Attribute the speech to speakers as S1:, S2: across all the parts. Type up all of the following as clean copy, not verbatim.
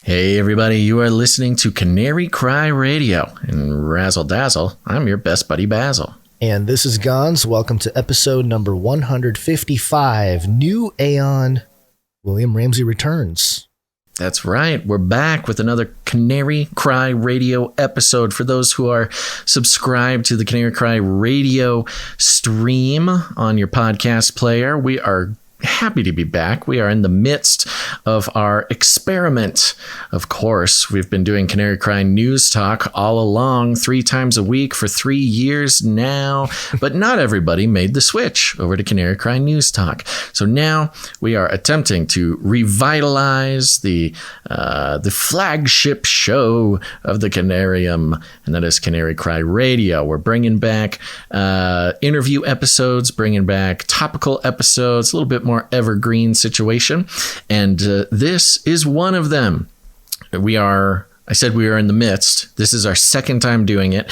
S1: Hey everybody, you are listening to Canary Cry Radio. And razzle dazzle, I'm your best buddy Basil.
S2: And this is Gons. Welcome to episode number 155. New Aeon, William Ramsey returns.
S1: That's right. We're back with another Canary Cry Radio episode. For those who are subscribed to the Canary Cry Radio stream on your podcast player, we are happy to be back. We are in the midst of our experiment. Of course, we've been doing Canary Cry News Talk all along, 3 times a week for 3 years now, but not everybody made the switch over to Canary Cry News Talk. So now we are attempting to revitalize the flagship show of the Canarium, and that is Canary Cry Radio. We're bringing back interview episodes, bringing back topical episodes, a little bit more evergreen situation, and this is one of them. I said we are in the midst. This is our second time doing it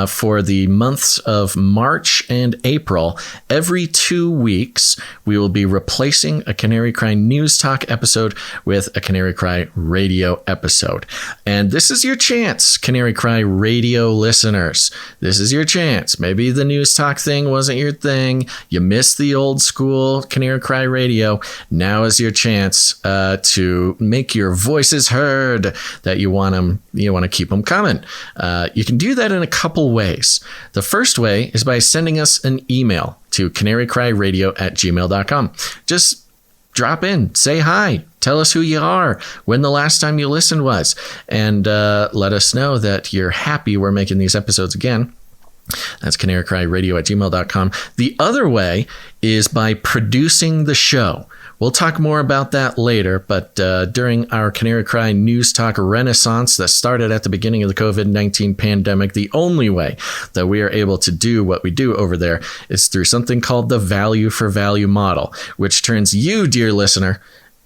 S1: for the months of March and April. Every 2 weeks, we will be replacing a Canary Cry News Talk episode with a Canary Cry Radio episode. And this is your chance, Canary Cry Radio listeners. This is your chance. Maybe the News Talk thing wasn't your thing. You missed the old school Canary Cry Radio. Now is your chance to make your voices heard that you want to keep them coming. You can do that in a couple ways. The first way is by sending us an email to CanaryCry.Radio@gmail.com. Just drop in, say hi, tell us who you are, when the last time you listened was, and let us know that you're happy we're making these episodes again. That's CanaryCry.Radio@gmail.com. The other way is by producing the show. We'll talk more about that later, but during our Canary Cry News Talk renaissance that started at the beginning of the COVID-19 pandemic, the only way that we are able to do what we do over there is through something called the value for value model, which turns you, dear listener,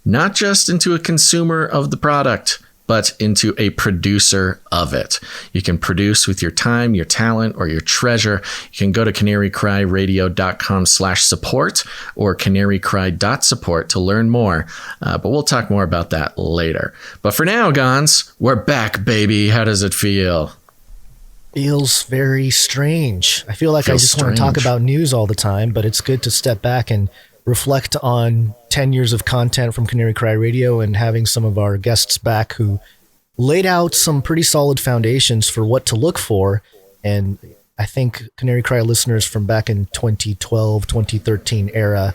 S1: not just into a consumer of the product, but into a producer of it. You can produce with your time, your talent, or your treasure. You can go to CanaryCry.Radio.com/support or CanaryCry.Support to learn more. But we'll talk more about that later. But for now, Gons, we're back, baby. How does it feel?
S2: Feels very strange. I feel like I just want to talk about news all the time, but it's good to step back and reflect on 10 years of content from Canary Cry Radio and having some of our guests back who laid out some pretty solid foundations for what to look for. And I think Canary Cry listeners from back in 2012, 2013 era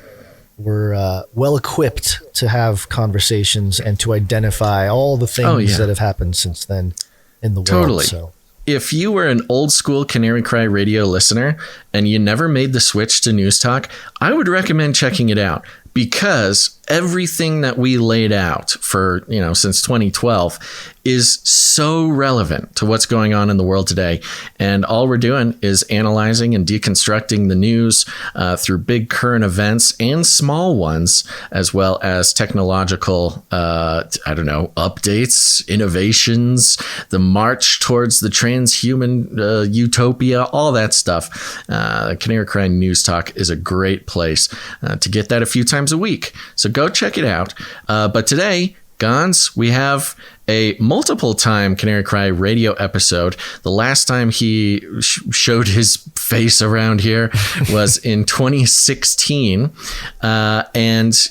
S2: were well equipped to have conversations and to identify all the things that have happened since then in the world. So
S1: if you were an old school Canary Cry Radio listener and you never made the switch to News Talk, I would recommend checking it out, because everything that we laid out for, since 2012 is so relevant to what's going on in the world today. And all we're doing is analyzing and deconstructing the news through big current events and small ones, as well as technological, updates, innovations, the march towards the transhuman utopia, all that stuff. Canary Cry News Talk is a great place to get that a few times a week. So go check it out. But today, Gons, we have a multiple time Canary Cry Radio episode. The last time he showed his face around here was in 2016. And,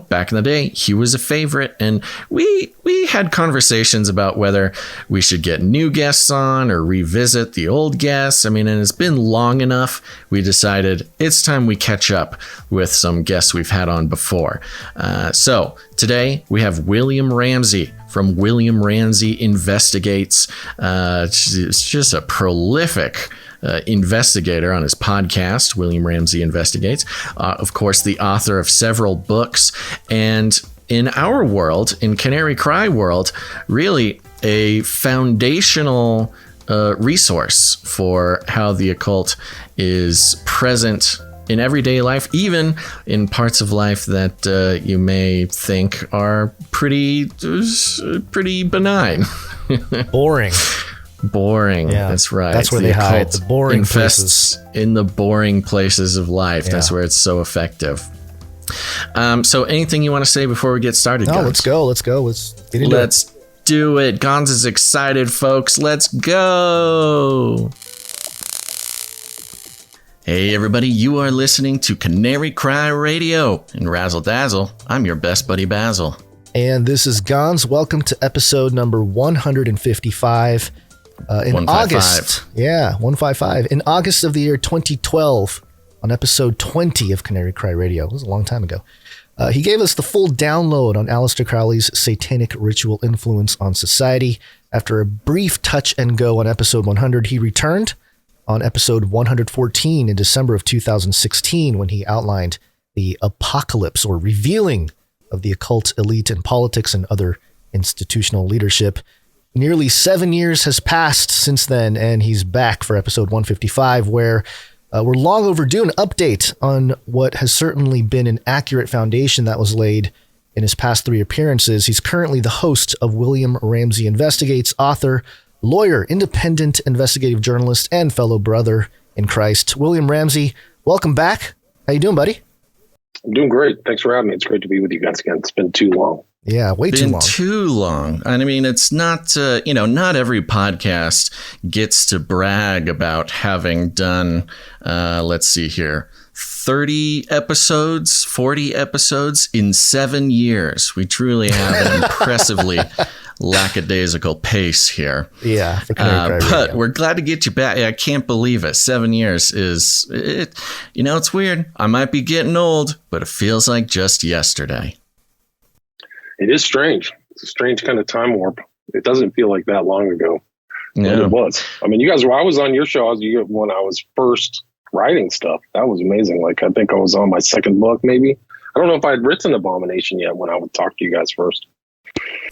S1: back in the day, he was a favorite. And we had conversations about whether we should get new guests on or revisit the old guests. And it's been long enough. We decided it's time we catch up with some guests we've had on before. So today we have William Ramsey from William Ramsey Investigates. It's just a prolific investigator on his podcast, William Ramsey Investigates. Of course, the author of several books. And in our world, in Canary Cry world, really a foundational resource for how the occult is present in everyday life, even in parts of life that you may think are pretty benign. Boring. Yeah, that's right.
S2: That's where they hide. The boring
S1: infests places. In the boring places of life. Yeah. That's where it's so effective. So anything you want to say before we get started?
S2: No, guys? Let's go. Let's get into it.
S1: do it. Gonz is excited, folks. Let's go. Hey, everybody. You are listening to Canary Cry Radio. And Razzle Dazzle, I'm your best buddy, Basil.
S2: And this is Gonz. Welcome to episode number 155. In 155. August. Yeah, 155. In August of the year 2012, on episode 20 of Canary Cry Radio. It was a long time ago. He gave us the full download on Aleister Crowley's satanic ritual influence on society. After a brief touch and go on episode 100, he returned on episode 114 in December of 2016 when he outlined the apocalypse or revealing of the occult elite in politics and other institutional leadership. Nearly 7 years has passed since then, and he's back for episode 155, where we're long overdue an update on what has certainly been an accurate foundation that was laid in his past 3 appearances. He's currently the host of William Ramsey Investigates, author, lawyer, independent investigative journalist, and fellow brother in Christ. William Ramsey, welcome back. How you doing, buddy?
S3: I'm doing great. Thanks for having me. It's great to be with you guys again. It's been too long.
S2: Yeah, way too long.
S1: Too long. I mean, it's not, not every podcast gets to brag about having done, let's see here, 30 episodes, 40 episodes in 7 years. We truly have an impressively lackadaisical pace here.
S2: Yeah, for Canary Cry
S1: but
S2: Radio.
S1: We're glad to get you back. I can't believe it. 7 years is, it's weird. I might be getting old, but it feels like just yesterday.
S3: It is strange. It's a strange kind of time warp. It doesn't feel like that long ago.
S1: Yeah.
S3: It was. I mean, I was on your show when I was first writing stuff. That was amazing. Like, I think I was on my second book, maybe. I don't know if I had written Abomination yet when I would talk to you guys first.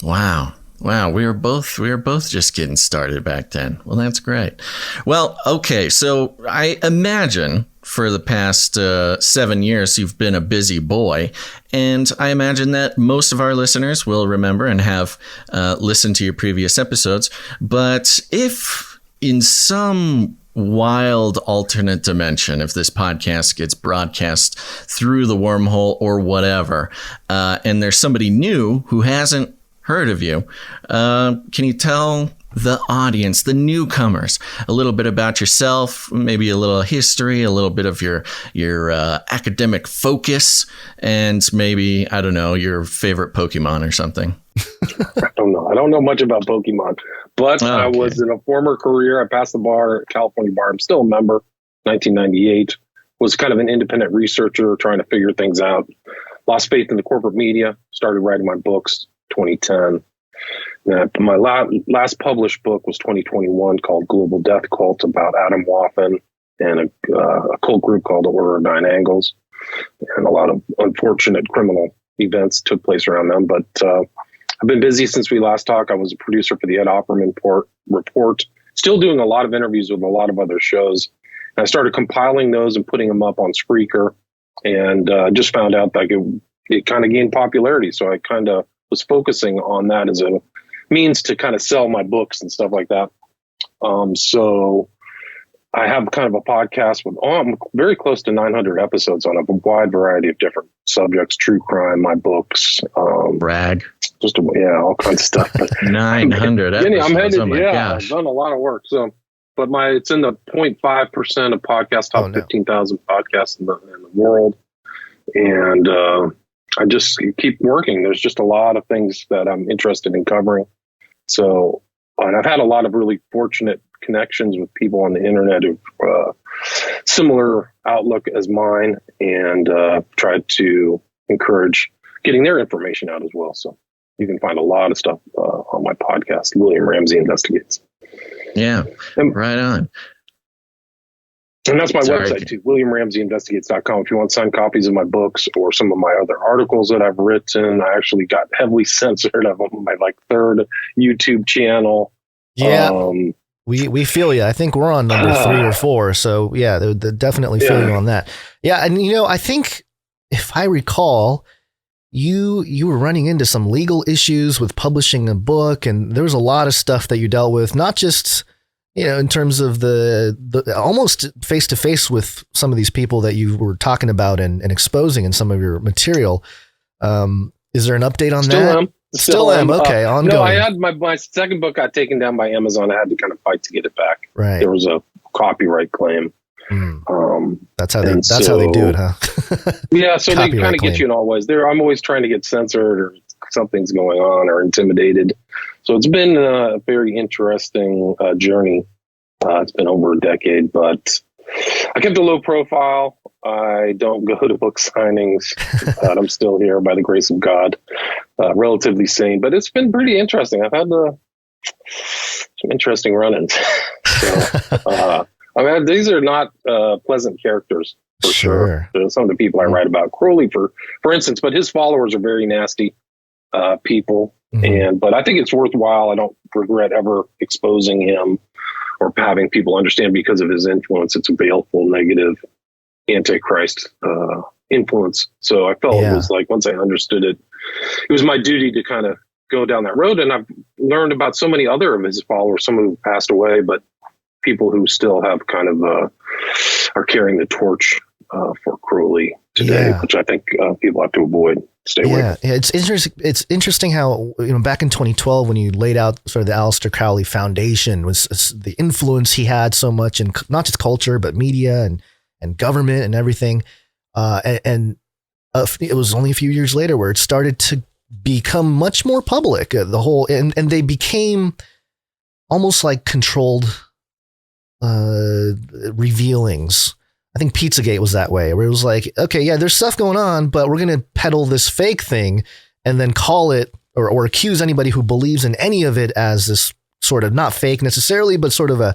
S1: Wow. We were both just getting started back then. Well, that's great. Well, okay. So I imagine for the past 7 years, you've been a busy boy. And I imagine that most of our listeners will remember and have listened to your previous episodes. But if in some wild alternate dimension, if this podcast gets broadcast through the wormhole or whatever, and there's somebody new who hasn't heard of you, can you tell the audience, the newcomers, a little bit about yourself, maybe a little history, a little bit of your academic focus, and maybe, I don't know, your favorite Pokemon or something?
S3: I don't know much about Pokemon, but okay. I was in a former career. I passed the bar, California bar. I'm still a member. 1998 was kind of an independent researcher trying to figure things out. Lost faith in the corporate media. Started writing my books. 2010. My last published book was 2021 called Global Death Cult, about Adam Waffen and a cult group called the Order of Nine Angles. And a lot of unfortunate criminal events took place around them. But I've been busy since we last talked. I was a producer for the Ed Opperman report, still doing a lot of interviews with a lot of other shows. And I started compiling those and putting them up on Spreaker, and just found out that it kind of gained popularity. So I kind of was focusing on that as a means to kind of sell my books and stuff like that. So I have kind of a podcast with, I'm very close to 900 episodes on a wide variety of different subjects, true crime, my books.
S1: Brag.
S3: Just, all kinds of stuff. But
S1: 900 episodes.
S3: I'm headed,
S1: oh my gosh.
S3: I've done a lot of work. So, but it's in the 0.5% of podcasts, top 15,000 podcasts in the world. And, I just keep working. There's just a lot of things that I'm interested in covering. So, and I've had a lot of really fortunate connections with people on the internet who similar outlook as mine, and tried to encourage getting their information out as well. So you can find a lot of stuff on my podcast, William Ramsey Investigates.
S1: Yeah, right on.
S3: And that's my website too, WilliamRamseyInvestigates.com. If you want signed copies of my books or some of my other articles that I've written, I actually got heavily censored of my third YouTube channel.
S2: Yeah, we feel you. I think we're on number 3 or 4. So yeah, they definitely feel you on that. Yeah, and I think if I recall, you were running into some legal issues with publishing a book, and there was a lot of stuff that you dealt with, not just in terms of the almost face to face with some of these people that you were talking about and exposing in some of your material. Is there an update on that? Still am. Okay, ongoing.
S3: No, I had my second book got taken down by Amazon. I had to kind of fight to get it back.
S2: Right.
S3: There was a copyright claim.
S2: That's how they do it, huh?
S3: Yeah, so they kind of get you in all ways. I'm always trying to get censored or something's going on or intimidated. So it's been a very interesting journey. It's been over a decade, but I kept a low profile. I don't go to book signings. I'm still here by the grace of God, relatively sane. But it's been pretty interesting. I've had some interesting run-ins. So, I mean, these are not pleasant characters, for sure. Some of the people I write about, Crowley, for instance, but his followers are very nasty people. But I think it's worthwhile. I don't regret ever exposing him or having people understand because of his influence. It's a baleful, negative, antichrist influence. So I felt it was like, once I understood it, it was my duty to kind of go down that road. And I've learned about so many other of his followers, some who passed away, but people who still have kind of are carrying the torch for Crowley today, which I think people have to avoid. Stay away.
S2: Yeah, it's interesting. It's interesting how, back in 2012 when you laid out sort of the Aleister Crowley Foundation was the influence he had so much in not just culture but media and government and everything. And it was only a few years later where it started to become much more public. The whole and they became almost like controlled revealings. I think Pizzagate was that way, where it was like, okay, yeah, there's stuff going on, but we're going to peddle this fake thing and then call it or accuse anybody who believes in any of it as this sort of not fake necessarily, but sort of a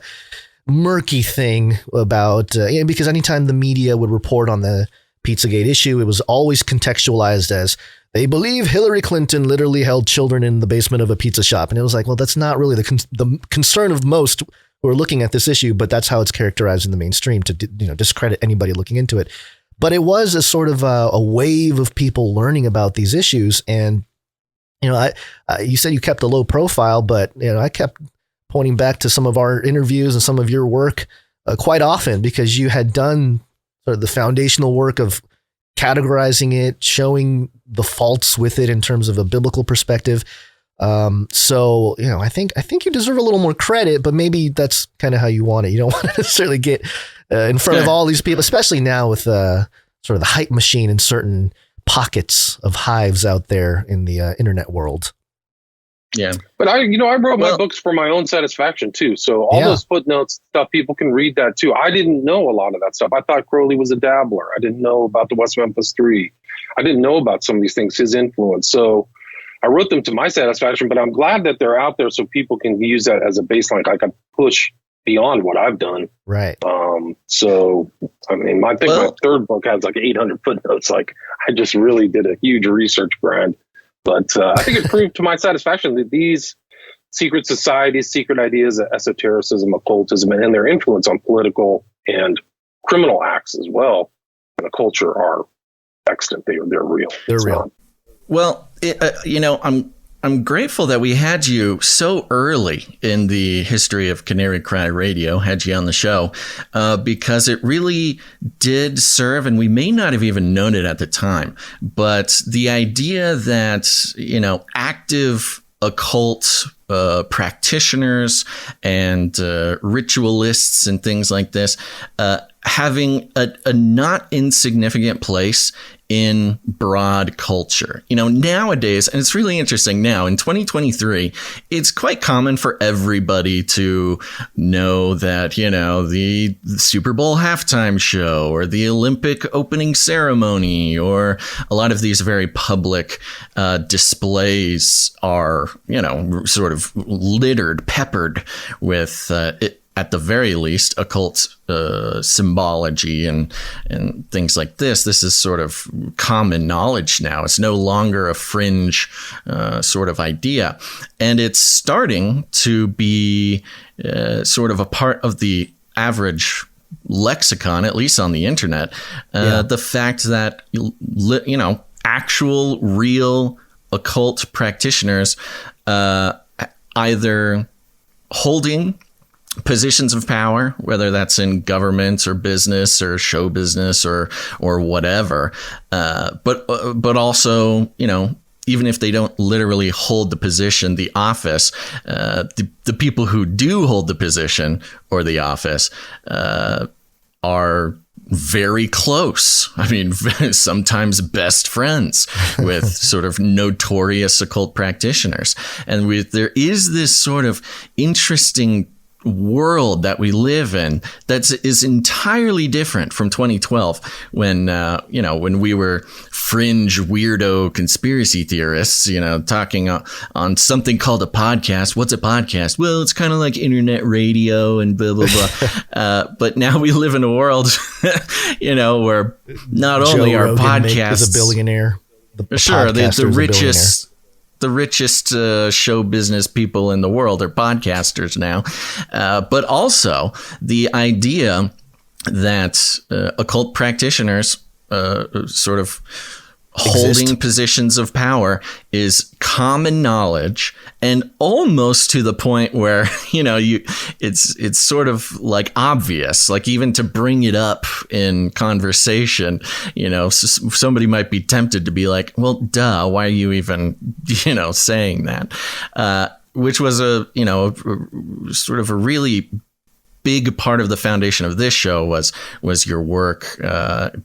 S2: murky thing about, because anytime the media would report on the Pizzagate issue, it was always contextualized as they believe Hillary Clinton literally held children in the basement of a pizza shop. And it was like, well, that's not really the concern of most who are looking at this issue, but that's how it's characterized in the mainstream to discredit anybody looking into it. But it was a sort of a wave of people learning about these issues. And, you said you kept a low profile, but, I kept pointing back to some of our interviews and some of your work quite often because you had done sort of the foundational work of categorizing it, showing the faults with it in terms of a biblical perspective. So, I think you deserve a little more credit, but maybe that's kind of how you want it. You don't want to necessarily get in front of all these people, especially now with sort of the hype machine in certain pockets of hives out there in the internet world.
S1: Yeah.
S3: But I wrote my books for my own satisfaction too. So all those footnotes stuff, people can read that too. I didn't know a lot of that stuff. I thought Crowley was a dabbler. I didn't know about the West Memphis Three. I didn't know about some of these things, his influence. So I wrote them to my satisfaction, but I'm glad that they're out there so people can use that as a baseline. I can push beyond what I've done.
S2: Right.
S3: So, I mean, my third book has like 800 footnotes. Like, I just really did a huge research grind. But I think it proved to my satisfaction that these secret societies, secret ideas, esotericism, occultism, and their influence on political and criminal acts as well in the culture are extant. They're real.
S2: They're real.
S1: Well, I'm grateful that we had you so early in the history of Canary Cry Radio, had you on the show, because it really did serve, and we may not have even known it at the time, but the idea that, active occult practitioners and ritualists and things like this having a not insignificant place in broad culture. Nowadays, and it's really interesting now in 2023, it's quite common for everybody to know that, the Super Bowl halftime show or the Olympic opening ceremony or a lot of these very public displays are, sort of littered, peppered with at the very least, occult symbology and things like this. This is sort of common knowledge now. It's no longer a fringe sort of idea. And it's starting to be sort of a part of the average lexicon, at least on the internet. The fact that, actual, real occult practitioners either holding positions of power, whether that's in government or business or show business or whatever, but also, even if they don't literally hold the position, the office, the people who do hold the position or the office are very close. I mean, sometimes best friends with sort of notorious occult practitioners. And there is this sort of interesting world that we live in that is entirely different from 2012 when when we were fringe weirdo conspiracy theorists, talking on something called a podcast. What's a podcast? Well, it's kind of like internet radio and blah blah blah. But now we live in a world where not only
S2: Joe
S1: are
S2: Rogan
S1: podcasts
S2: is a billionaire,
S1: the richest show business people in the world are podcasters now. But also the idea that occult practitioners sort of holding positions of power is common knowledge, and almost to the point where it's sort of like obvious, like even to bring it up in conversation, somebody might be tempted to be like, well, duh, why are you even saying that, which was a sort of a really big part of the foundation of this show was your work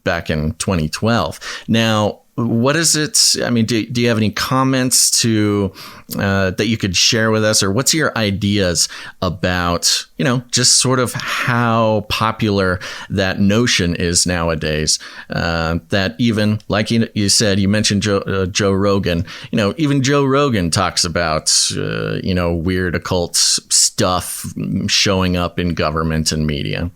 S1: back in 2012. Now, what is it? I mean, do you have any comments that you could share with us, or what's your ideas about, just sort of how popular that notion is nowadays? That even, like you said, you mentioned Joe Rogan, even Joe Rogan talks about, weird occult stuff showing up in government and media.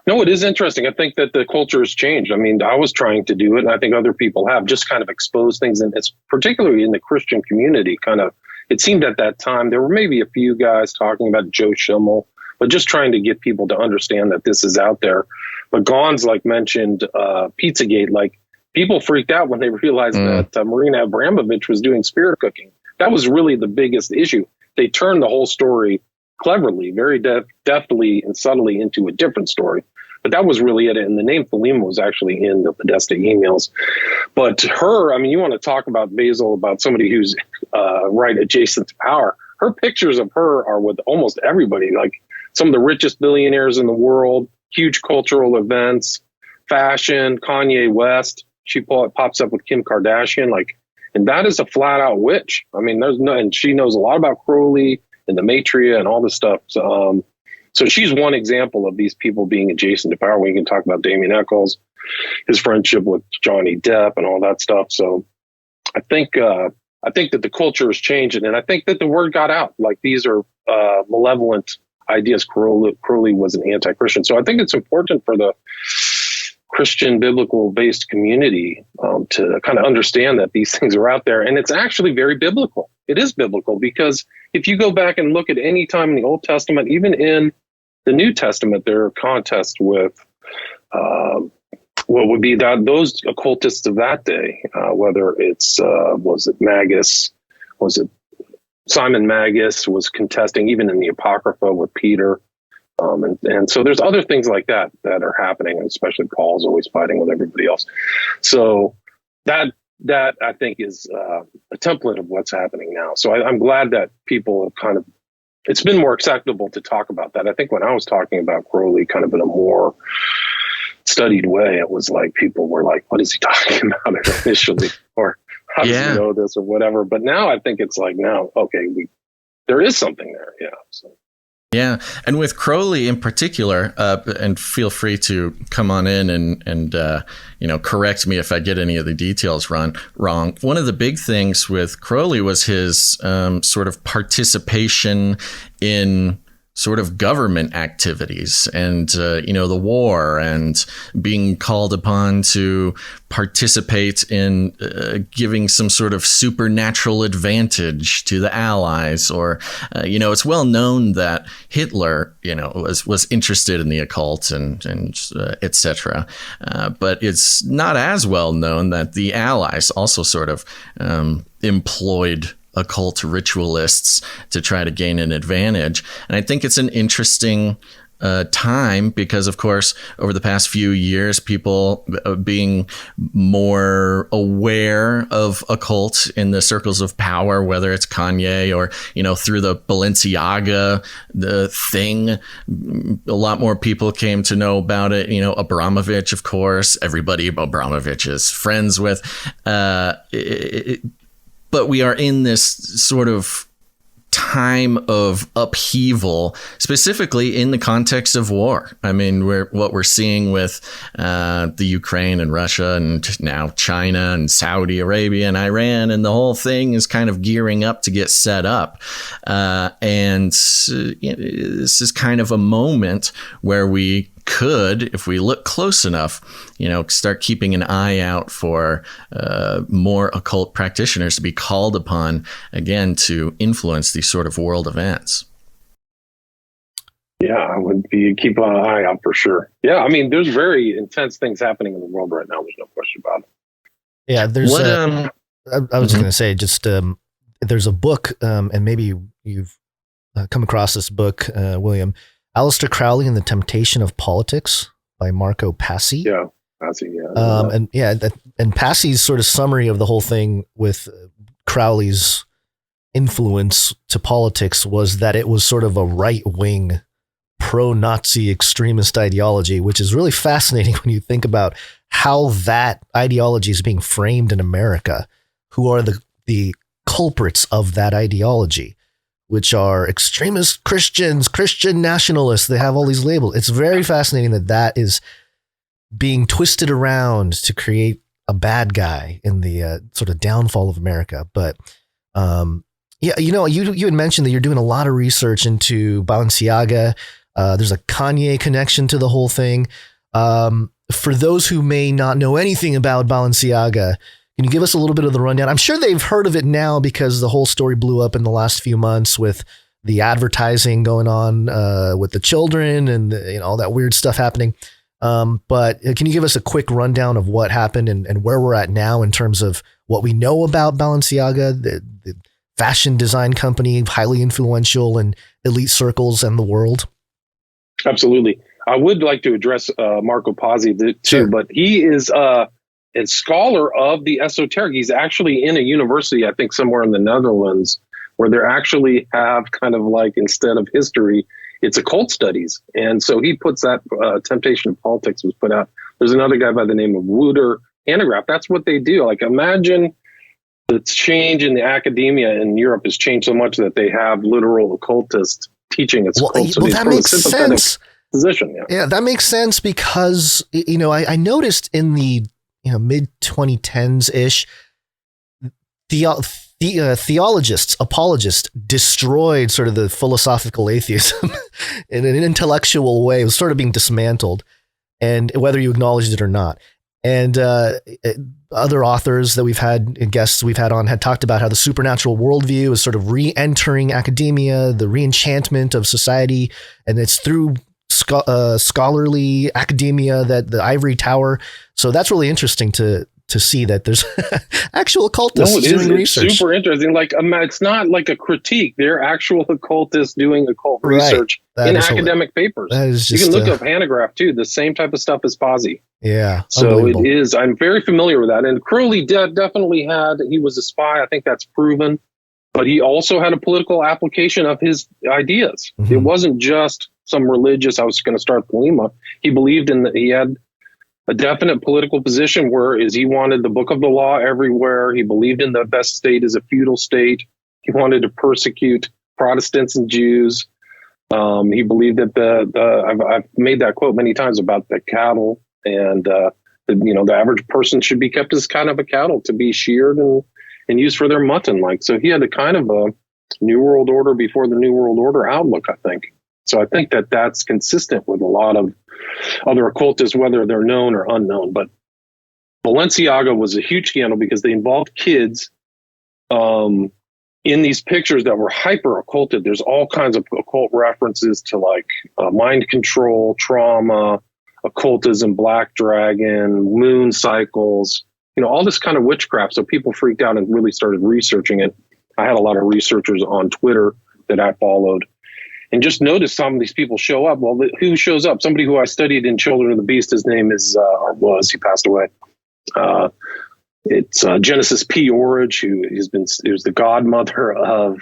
S3: No, it is interesting. I think that the culture has changed. I mean, I was trying to do it, and I think other people have just kind of exposed things. And it's particularly in the Christian community, it seemed at that time, there were maybe a few guys talking about Joe Schimmel, but just trying to get people to understand that this is out there. But Gons, mentioned Pizzagate, people freaked out when they realized that Marina Abramovich was doing spirit cooking. That was really the biggest issue. They turned the whole story cleverly, very deftly and subtly into a different story. But that was really it. And the name Thelema was actually in the Podesta emails. But her, I mean, you want to talk about Basil, about somebody who's right adjacent to power. Her pictures of her are with almost everybody, like some of the richest billionaires in the world, huge cultural events, fashion, Kanye West. She pops up with Kim Kardashian, and that is a flat out witch. I mean, and she knows a lot about Crowley and the Matria and all this stuff. So she's one example of these people being adjacent to power. We can talk about Damien Eccles, his friendship with Johnny Depp and all that stuff. So I think that the culture is changing, and I think that the word got out. These are malevolent ideas. Crowley was an anti-Christian. So I think it's important for the Christian biblical-based community to kind of understand that these things are out there. And it's actually very biblical. It is biblical, because if you go back and look at any time in the Old Testament, even in the New Testament, there are contests with what would be those occultists of that day, whether it's, was it Magus, was it Simon Magus was contesting, even in the Apocrypha with Peter. And so there's other things like that are happening, and especially Paul's always fighting with everybody else. So that I think is a template of what's happening now. So I'm glad that people have it's been more acceptable to talk about that. I think when I was talking about Crowley kind of in a more studied way, it was like people were like, what is he talking about initially? Or how does he know this or whatever? But now I think it's okay, there is something there. Yeah. So.
S1: Yeah. And with Crowley in particular, and feel free to come on in and correct me if I get any of the details wrong. One of the big things with Crowley was his sort of participation in sort of government activities and, the war, and being called upon to participate in giving some sort of supernatural advantage to the Allies. Or, it's well known that Hitler, was interested in the occult and et cetera. But it's not as well known that the Allies also sort of employed occult ritualists to try to gain an advantage. And I think it's an interesting time, because of course over the past few years, people being more aware of occult in the circles of power, whether it's Kanye or through the Balenciaga the thing, a lot more people came to know about it. Abramovich, of course, everybody Abramovich is friends with, but we are in this sort of time of upheaval, specifically in the context of war. I mean, what we're seeing with the Ukraine and Russia and now China and Saudi Arabia and Iran, and the whole thing is kind of gearing up to get set up. And this is kind of a moment where we could, if we look close enough, start keeping an eye out for more occult practitioners to be called upon again to influence these sort of world events.
S3: Yeah, I would keep an eye out for sure. Yeah, I mean, there's very intense things happening in the world right now. There's no question about it.
S2: Yeah, there's. I was just going to say, there's a book, and maybe you've come across this book, William. Aleister Crowley and the Temptation of Politics by Marco Passi.
S3: Yeah, Passi. Yeah.
S2: And Passi's sort of summary of the whole thing with Crowley's influence to politics was that it was sort of a right-wing, pro-Nazi extremist ideology, which is really fascinating when you think about how that ideology is being framed in America. Who are the culprits of that ideology? Which are extremist Christians, Christian nationalists. They have all these labels. It's very fascinating that is being twisted around to create a bad guy in the sort of downfall of America. But you had mentioned that you're doing a lot of research into Balenciaga. There's a Kanye connection to the whole thing. For those who may not know anything about Balenciaga, can you give us a little bit of the rundown? I'm sure they've heard of it now because the whole story blew up in the last few months with the advertising going on with the children and all that weird stuff happening. But can you give us a quick rundown of what happened and where we're at now in terms of what we know about Balenciaga, the fashion design company, highly influential in elite circles and the world?
S3: Absolutely. I would like to address Marco Passi too, sure. But he is a scholar of the esoteric. He's actually in a university, I think somewhere in the Netherlands, where they actually have kind of like, instead of history, it's occult studies. And so he puts that Temptation of Politics was put out. There's another guy by the name of Wouter Hanegraaff. That's what they do. Like, imagine the change in the academia in Europe has changed so much that they have literal occultists teaching its occult studies.
S2: Well, that makes sense.
S3: Position,
S2: yeah, that makes sense because, I noticed in the mid 2010s ish, theologists, apologists destroyed sort of the philosophical atheism in an intellectual way. It was sort of being dismantled, and whether you acknowledged it or not. And other authors that we've had, guests we've had on, had talked about how the supernatural worldview is sort of re-entering academia, the re-enchantment of society, and it's through scholarly academia that the ivory tower. So that's really interesting to see that there's actual occultists doing research.
S3: It's super interesting. Like, it's not like a critique. They're actual occultists doing occult research in academic papers.
S2: That is just,
S3: you can look up Hanegraaff too. The same type of stuff as Passi.
S2: Yeah.
S3: So it is. I'm very familiar with that. And Crowley definitely he was a spy. I think that's proven. But he also had a political application of his ideas. Mm-hmm. It wasn't just some religious, I was going to start polema. He believed in that he had a definite political position, whereas he wanted the book of the law everywhere. He believed in the best state as a feudal state. He wanted to persecute Protestants and Jews. He believed that I've made that quote many times about the cattle, and the average person should be kept as kind of a cattle to be sheared and used for their mutton. So he had a kind of a New World Order before the New World Order outlook, I think. So I think that that's consistent with a lot of other occultists, whether they're known or unknown. But Balenciaga was a huge scandal because they involved kids in these pictures that were hyper occulted. There's all kinds of occult references to mind control, trauma, occultism, black dragon, moon cycles, all this kind of witchcraft. So people freaked out and really started researching it. I had a lot of researchers on Twitter that I followed. and just notice some of these people show up. Well, who shows up? Somebody who I studied in Children of the Beast. His name is, or was, he passed away. It's Genesis P. Orridge, who's the godmother of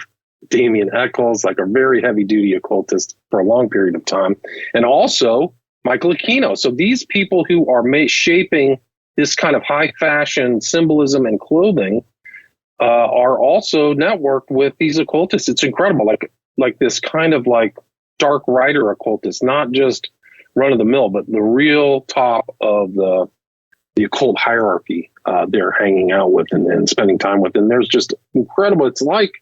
S3: Damien Eccles, like a very heavy duty occultist for a long period of time. And also Michael Aquino. So these people who are shaping this kind of high fashion symbolism and clothing are also networked with these occultists. It's incredible. Like this kind of like dark rider occultist, not just run of the mill, but the real top of the occult hierarchy they're hanging out with and spending time with. And there's just incredible. It's like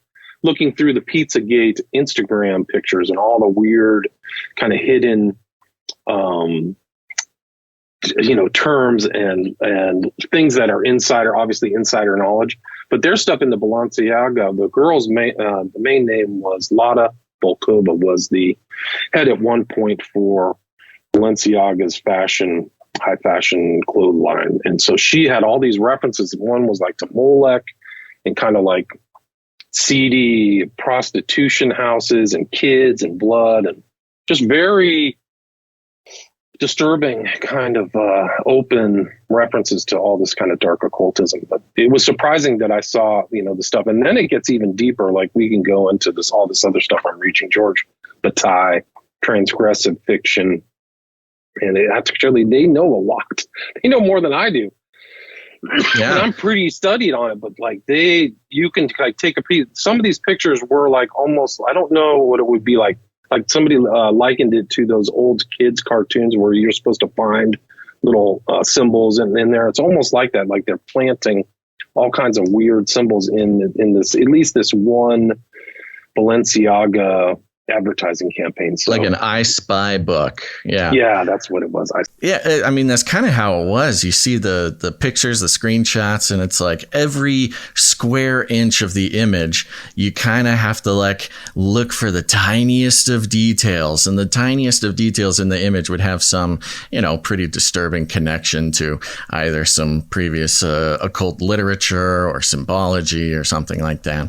S3: looking through the Pizzagate Instagram pictures and all the weird kind of hidden, terms and things that are obviously insider knowledge. But there's stuff in the Balenciaga. The girl's the main name was Lada Volkova, was the head at one point for Balenciaga's high fashion clothes line. And so she had all these references. One was like to Molech and kind of like seedy prostitution houses and kids and blood and just very disturbing kind of open references to all this kind of dark occultism. But it was surprising that I saw, the stuff. And then it gets even deeper. Like we can go into all this other stuff on Reaching George Bataille, transgressive fiction. And they know a lot. They know more than I do. Yeah. And I'm pretty studied on it, but like you can like take a piece. Some of these pictures were like almost, I don't know what it would be like. Like somebody likened it to those old kids cartoons where you're supposed to find little symbols in there. It's almost like that. Like they're planting all kinds of weird symbols in this, at least this one Balenciaga advertising campaign. So,
S1: like an I Spy book.
S3: Yeah, that's what it was.
S1: I mean, that's kind of how it was. You see the pictures, the screenshots, and it's like every square inch of the image, you kind of have to like look for the tiniest of details, and the tiniest of details in the image would have some, pretty disturbing connection to either some previous occult literature or symbology or something like that.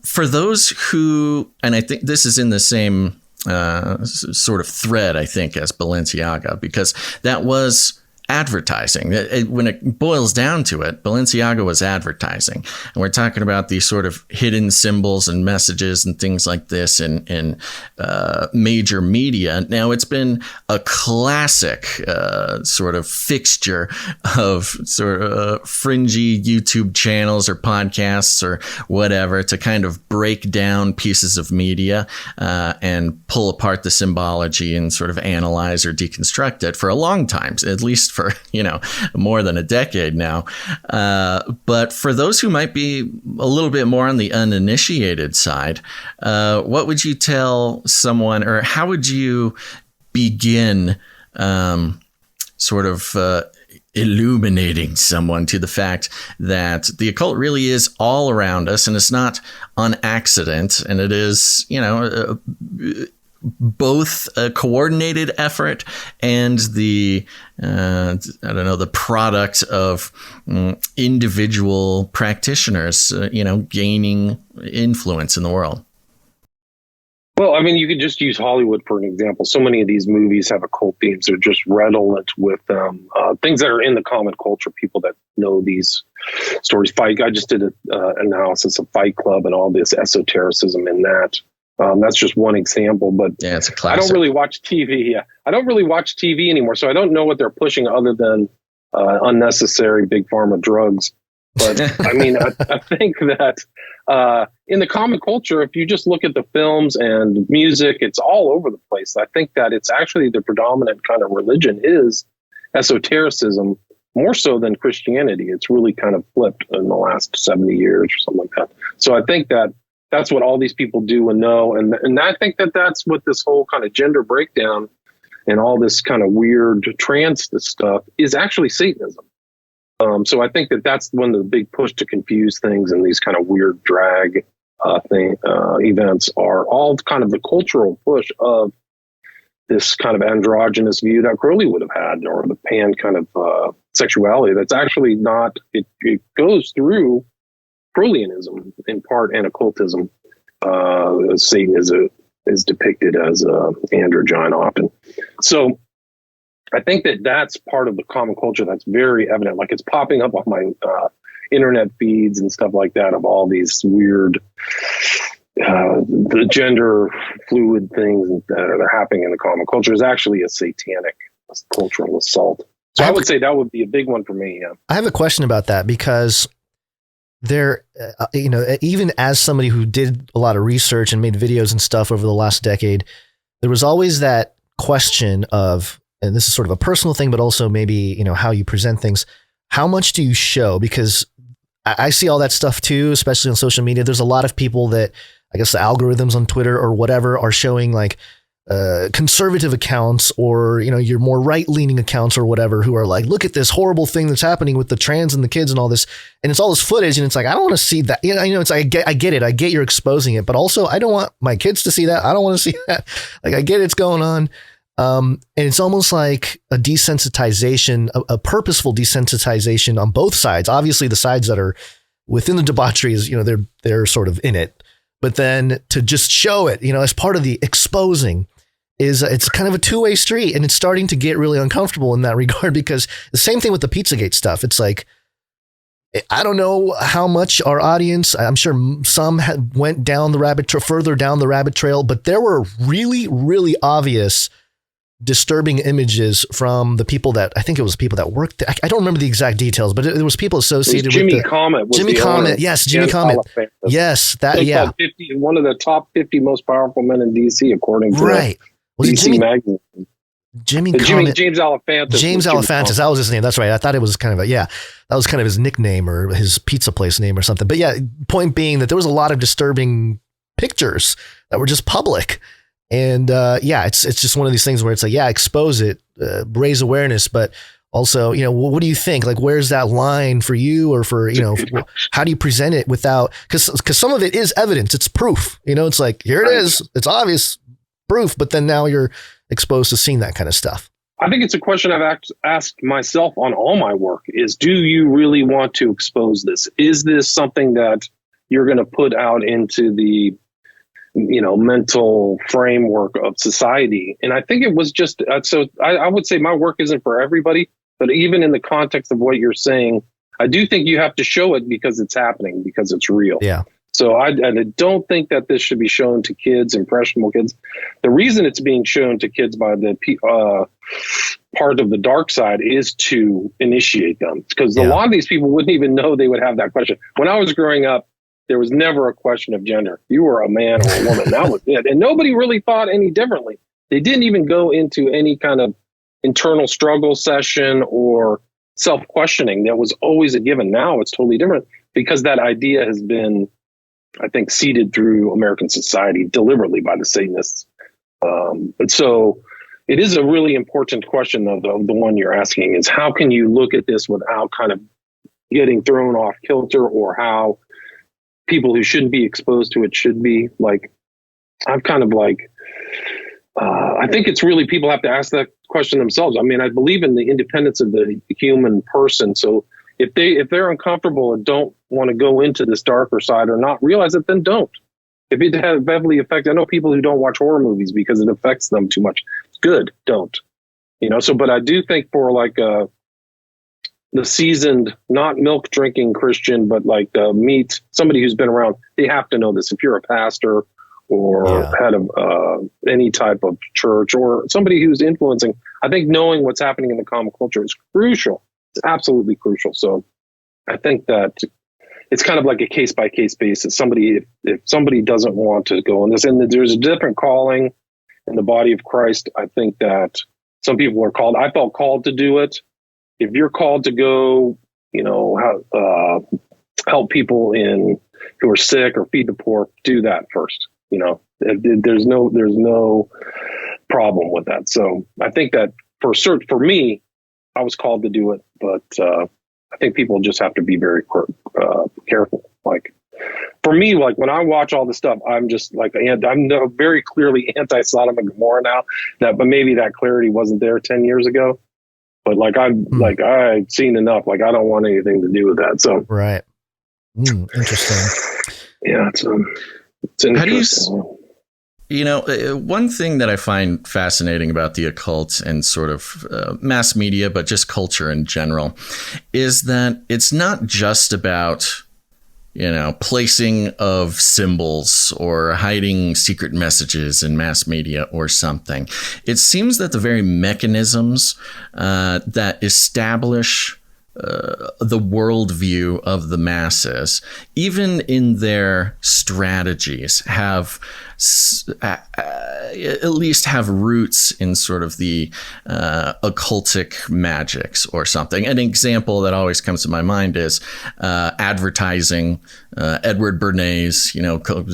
S1: For those who, and I think this is in the same sort of thread, I think, as Balenciaga, because that was advertising. When it boils down to it, Balenciaga was advertising. And we're talking about these sort of hidden symbols and messages and things like this in major media. Now, it's been a classic sort of fixture of sort of fringy YouTube channels or podcasts or whatever to kind of break down pieces of media and pull apart the symbology and sort of analyze or deconstruct it for a long time, at least for more than a decade now. But for those who might be a little bit more on the uninitiated side, what would you tell someone, or how would you begin sort of illuminating someone to the fact that the occult really is all around us, and it's not on accident, and it is, both a coordinated effort and the product of individual practitioners, gaining influence in the world?
S3: Well, I mean, you could just use Hollywood for an example. So many of these movies have occult themes. They're just redolent with things that are in the common culture. People that know these stories. I just did an analysis of Fight Club and all this esotericism in that. That's just one example, but
S1: yeah, it's a classic.
S3: I don't really watch TV. Yeah, I don't really watch TV anymore, so I don't know what they're pushing other than unnecessary big pharma drugs. But I mean, I think that in the common culture, if you just look at the films and music, it's all over the place. I think that it's actually the predominant kind of religion is esotericism, more so than Christianity. It's really kind of flipped in the last 70 years or something like that. So I think that that's what all these people do and know. And I think that that's what this whole kind of gender breakdown and all this kind of weird trans stuff is actually Satanism. So I think that that's one of the big push to confuse things, and these kind of weird drag events are all kind of the cultural push of this kind of androgynous view that Crowley would have had, or the pan kind of sexuality that's actually not, it goes through Crowleyanism in part and occultism. Satan is depicted as androgyne often. So I think that that's part of the common culture that's very evident. Like it's popping up on my internet feeds and stuff like that of all these weird the gender fluid things that are happening in the common culture is actually a satanic cultural assault. So I would say that would be a big one for me. Yeah.
S2: I have a question about that because there, even as somebody who did a lot of research and made videos and stuff over the last decade, there was always that question of, and this is sort of a personal thing, but also maybe, how you present things. How much do you show? Because I see all that stuff too, especially on social media. There's a lot of people that I guess the algorithms on Twitter or whatever are showing like conservative accounts or, your more right leaning accounts or whatever, who are like, look at this horrible thing that's happening with the trans and the kids and all this. And it's all this footage. And it's like, I don't want to see that. It's like, I get it. I get you're exposing it, but also I don't want my kids to see that. I don't want to see that. Like, I get it's going on. And it's almost like a desensitization, a purposeful desensitization on both sides. Obviously the sides that are within the debauchery is, they're sort of in it, but then to just show it, as part of the exposing is it's kind of a two-way street, and it's starting to get really uncomfortable in that regard, because the same thing with the Pizzagate stuff. It's like, I don't know how much our audience, I'm sure some went down the further down the rabbit trail, but there were really, really obvious disturbing images from the people that, I think it was people that worked there. I don't remember the exact details, but it was people associated with
S3: Jimmy Comet.
S2: Jimmy Comet. Yes, Jimmy Comet. Yes, that, yeah.
S3: 50, one of the top 50 most powerful men in DC, according to
S2: right. Was
S3: DC
S2: Jimmy
S3: magazine.
S2: James Alefantis.
S3: James
S2: Alefantis. That was his name. That's right. I thought it was kind of that was kind of his nickname or his pizza place name or something. But yeah, point being that there was a lot of disturbing pictures that were just public. And it's just one of these things where it's like, expose it, raise awareness, but also, what do you think? Like, where's that line for you, or for, how do you present it without, because some of it is evidence, it's proof, it's like, here it is, it's obvious proof, but then now you're exposed to seeing that kind of stuff.
S3: I think it's a question I've asked myself on all my work is, do you really want to expose this? Is this something that you're going to put out into the mental framework of society? And I think it was just, I would say my work isn't for everybody, but even in the context of what you're saying, I do think you have to show it because it's happening, because it's real.
S2: Yeah.
S3: So I don't think that this should be shown to kids, impressionable kids. The reason it's being shown to kids by the part of the dark side is to initiate them, because a lot of these people wouldn't even know they would have that question. When I was growing up, there was never a question of gender. You were a man or a woman. That was it. And nobody really thought any differently. They didn't even go into any kind of internal struggle session or self-questioning. That was always a given. Now it's totally different, because that idea has been, I think, seeded through American society deliberately by the Satanists. And so it is a really important question, though, the one you're asking, is how can you look at this without kind of getting thrown off kilter, or how people who shouldn't be exposed to it should be. Like, I'm kind of like, I think it's really, people have to ask that question themselves. I mean, I believe in the independence of the human person. So if they're uncomfortable or don't want to go into this darker side or not realize it, then don't. If it has heavily affect, I know people who don't watch horror movies because it affects them too much. It's good. Don't, so, but I do think for like, the seasoned, not milk drinking Christian, but like the somebody who's been around, they have to know this. If you're a pastor or head of any type of church, or somebody who's influencing, I think knowing what's happening in the common culture is crucial. It's absolutely crucial. So I think that it's kind of like a case by case basis. If somebody doesn't want to go on this, and there's a different calling in the body of Christ, I think that some people are called. I felt called to do it. If you're called to go, help people who are sick or feed the poor, do that first. There's no problem with that. So I think that for me, I was called to do it, but I think people just have to be very careful. Like, for me, like when I watch all this stuff, I'm just like, I'm very clearly anti-Sodom and Gomorrah now. But maybe that clarity wasn't there 10 years ago. But like I've seen enough. Like, I don't want anything to do with that. So
S2: right, interesting.
S3: Yeah, it's interesting.
S1: One thing that I find fascinating about the occult and sort of mass media, but just culture in general, is that it's not just about, placing of symbols or hiding secret messages in mass media or something. It seems that the very mechanisms that establish the worldview of the masses, even in their strategies, have at least have roots in sort of the occultic magics or something. An example that always comes to my mind is advertising. Edward Bernays,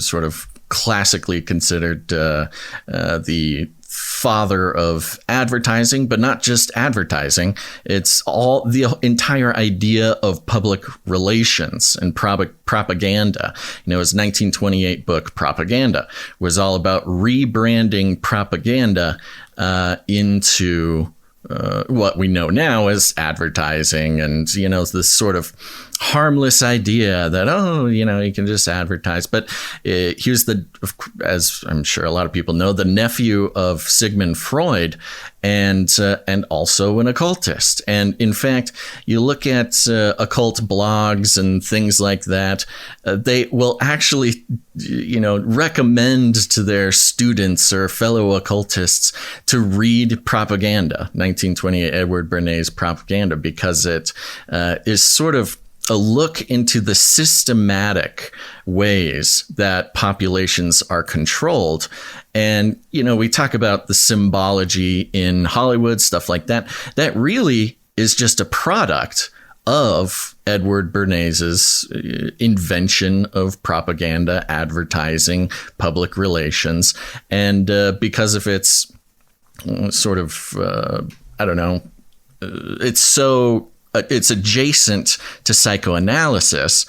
S1: sort of classically considered the father of advertising, but not just advertising. It's all the entire idea of public relations and propaganda. His 1928 book, Propaganda, was all about rebranding propaganda into what we know now as advertising, and this sort of harmless idea that you can just advertise. But he was as I'm sure a lot of people know, the nephew of Sigmund Freud, and also an occultist. And in fact, you look at occult blogs and things like that, they will actually recommend to their students or fellow occultists to read Propaganda, 1928 Edward Bernays Propaganda, because it is sort of a look into the systematic ways that populations are controlled. And, we talk about the symbology in Hollywood, stuff like that. That really is just a product of Edward Bernays's invention of propaganda, advertising, public relations. And because of its sort of, it's adjacent to psychoanalysis.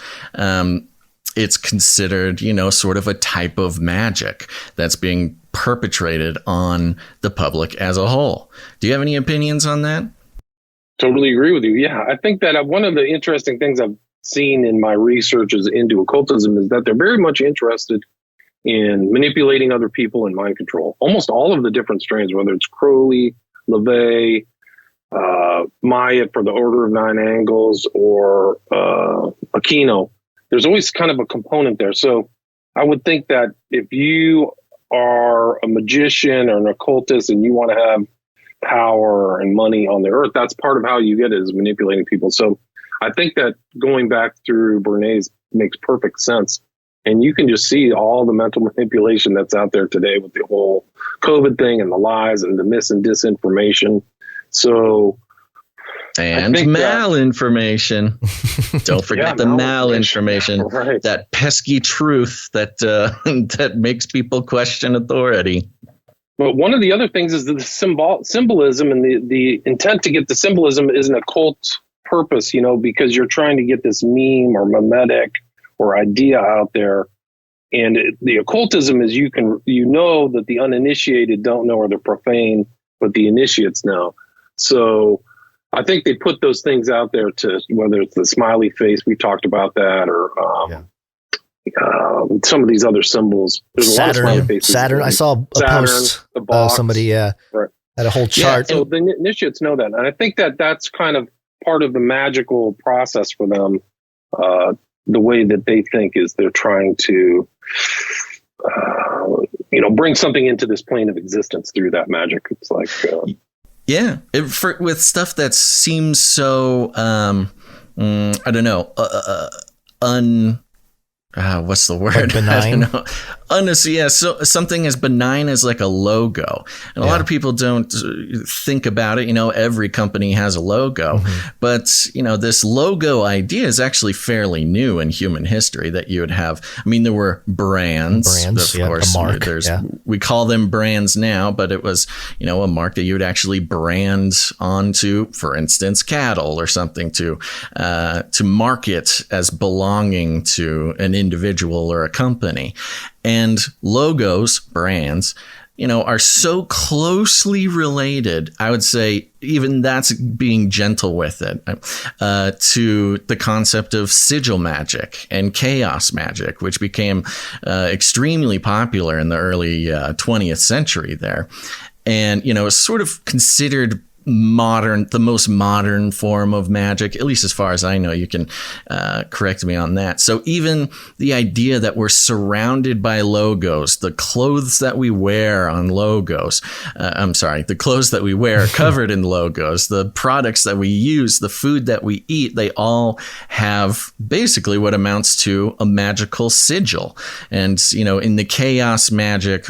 S1: It's considered, sort of a type of magic that's being perpetrated on the public as a whole. Do you have any opinions on that?
S3: Totally agree with you. Yeah, I think that one of the interesting things I've seen in my researches into occultism is that they're very much interested in manipulating other people and mind control. Almost all of the different strains, whether it's Crowley, LaVey, Maya for the Order of Nine Angles, or Aquino, there's always kind of a component there. So I would think that if you are a magician or an occultist and you want to have power and money on the earth, that's part of how you get it, is manipulating people. So I think that going back through Bernays makes perfect sense. And you can just see all the mental manipulation that's out there today with the whole COVID thing and the lies and the mis and disinformation. So,
S1: and malinformation. Don't forget the malinformation.
S3: Right.
S1: That pesky truth that that makes people question authority.
S3: But one of the other things is the symbolism, and the intent to get the symbolism is an occult purpose, because you're trying to get this meme or mimetic or idea out there. And the occultism is that the uninitiated don't know, or the profane, but the initiates know. So I think they put those things out there to, whether it's the smiley face, we talked about that, or some of these other symbols. There's a lot of smiley faces.
S2: Saturn. I saw a post. Somebody had a whole chart.
S3: Yeah, so the initiates know that. And I think that that's kind of part of the magical process for them. The way that they think is they're trying to, bring something into this plane of existence through that magic. It's like...
S1: with stuff that seems so, I don't know, what's the word?
S2: Like benign?
S1: I don't know. Honestly, so something as benign as like a logo. And a lot of people don't think about it. Every company has a logo. Mm-hmm. But, this logo idea is actually fairly new in human history, that you would have. I mean, there were brands. Of course,
S2: a mark.
S1: We call them brands now, but it was, a mark that you would actually brand onto, for instance, cattle or something to market as belonging to an individual or a company. And logos, brands, are so closely related, I would say even that's being gentle with it, to the concept of sigil magic and chaos magic, which became extremely popular in the early 20th century there. And, it's sort of considered the most modern form of magic, at least as far as I know. You can correct me on that. So even the idea that we're surrounded by logos, the clothes that we wear on logos, the clothes that we wear covered in logos, the products that we use, the food that we eat, they all have basically what amounts to a magical sigil. And, in the chaos magic,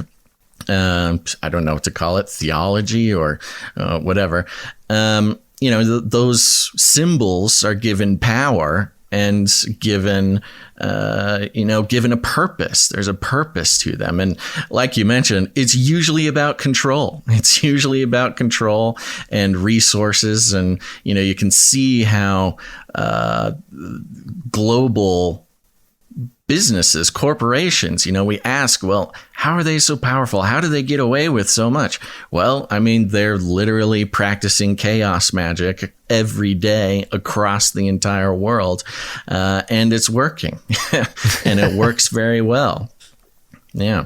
S1: I don't know what to call it, theology or whatever. Those symbols are given power and given a purpose. There's a purpose to them. And like you mentioned, it's usually about control. It's usually about control and resources. And, you can see how global businesses, corporations, we ask, well, how are they so powerful? How do they get away with so much? Well, they're literally practicing chaos magic every day across the entire world. And it's working and it works very well. Yeah.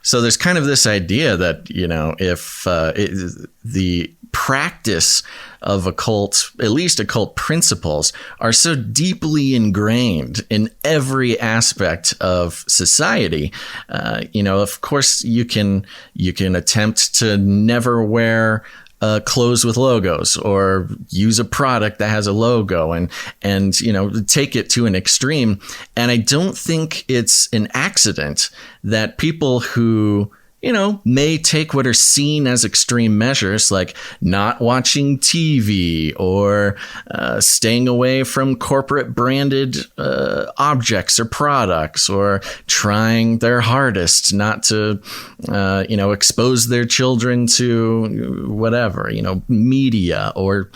S1: So there's kind of this idea that, if the practice of occult, at least occult principles, are so deeply ingrained in every aspect of society, of course you can attempt to never wear clothes with logos or use a product that has a logo and take it to an extreme. And I don't think it's an accident that people who may take what are seen as extreme measures, like not watching TV or staying away from corporate branded objects or products, or trying their hardest not to, expose their children to whatever, media or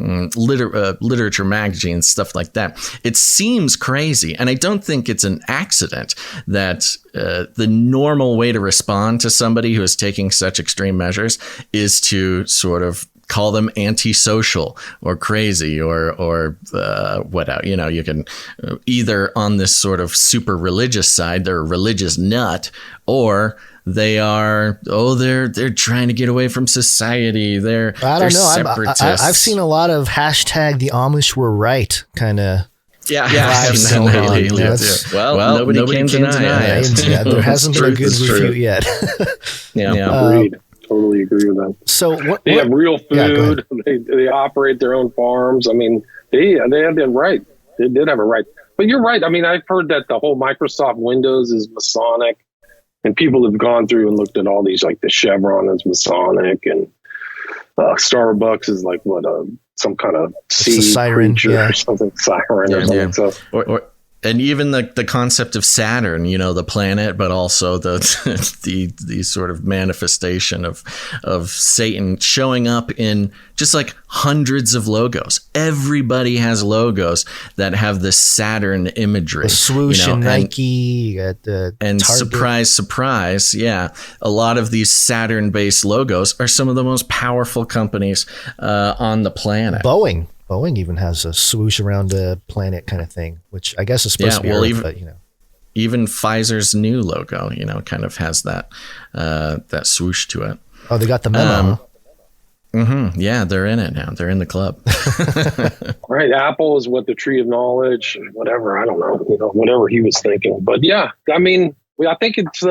S1: literature magazines, stuff like that. It seems crazy, and I don't think it's an accident that the normal way to respond to somebody who is taking such extreme measures is to sort of call them antisocial or crazy or whatever. You can either on this sort of super religious side, they're a religious nut, or they are, they're trying to get away from society. I don't know. Separatists.
S2: I've seen a lot of hashtag the Amish were right kind of.
S1: Yeah, I've seen that lately. Well, nobody can deny it.
S2: Yeah, there hasn't been a good review yet.
S3: Agreed. Totally agree with that.
S2: So
S3: they have real food. They operate their own farms. They have that right. They did have a right. But you're right. I've heard that the whole Microsoft Windows is Masonic. And people have gone through and looked at all these, like the Chevron is Masonic, and Starbucks is like some kind of sea creature or something, siren or something. So,
S1: and even the concept of Saturn, the planet, but also the sort of manifestation of Satan showing up in just like hundreds of logos. Everybody has logos that have the Saturn imagery.
S2: The swoosh and Nike at the
S1: and
S2: Target.
S1: surprise, yeah. A lot of these Saturn-based logos are some of the most powerful companies on the planet.
S2: Boeing even has a swoosh around a planet kind of thing, which I guess is supposed to be Earth, but
S1: even Pfizer's new logo, kind of has that swoosh to it.
S2: Oh, they got the memo.
S1: Yeah, they're in it now. They're in the club.
S3: Right. Apple is what the tree of knowledge, whatever. I don't know, whatever he was thinking. But yeah, I think it's,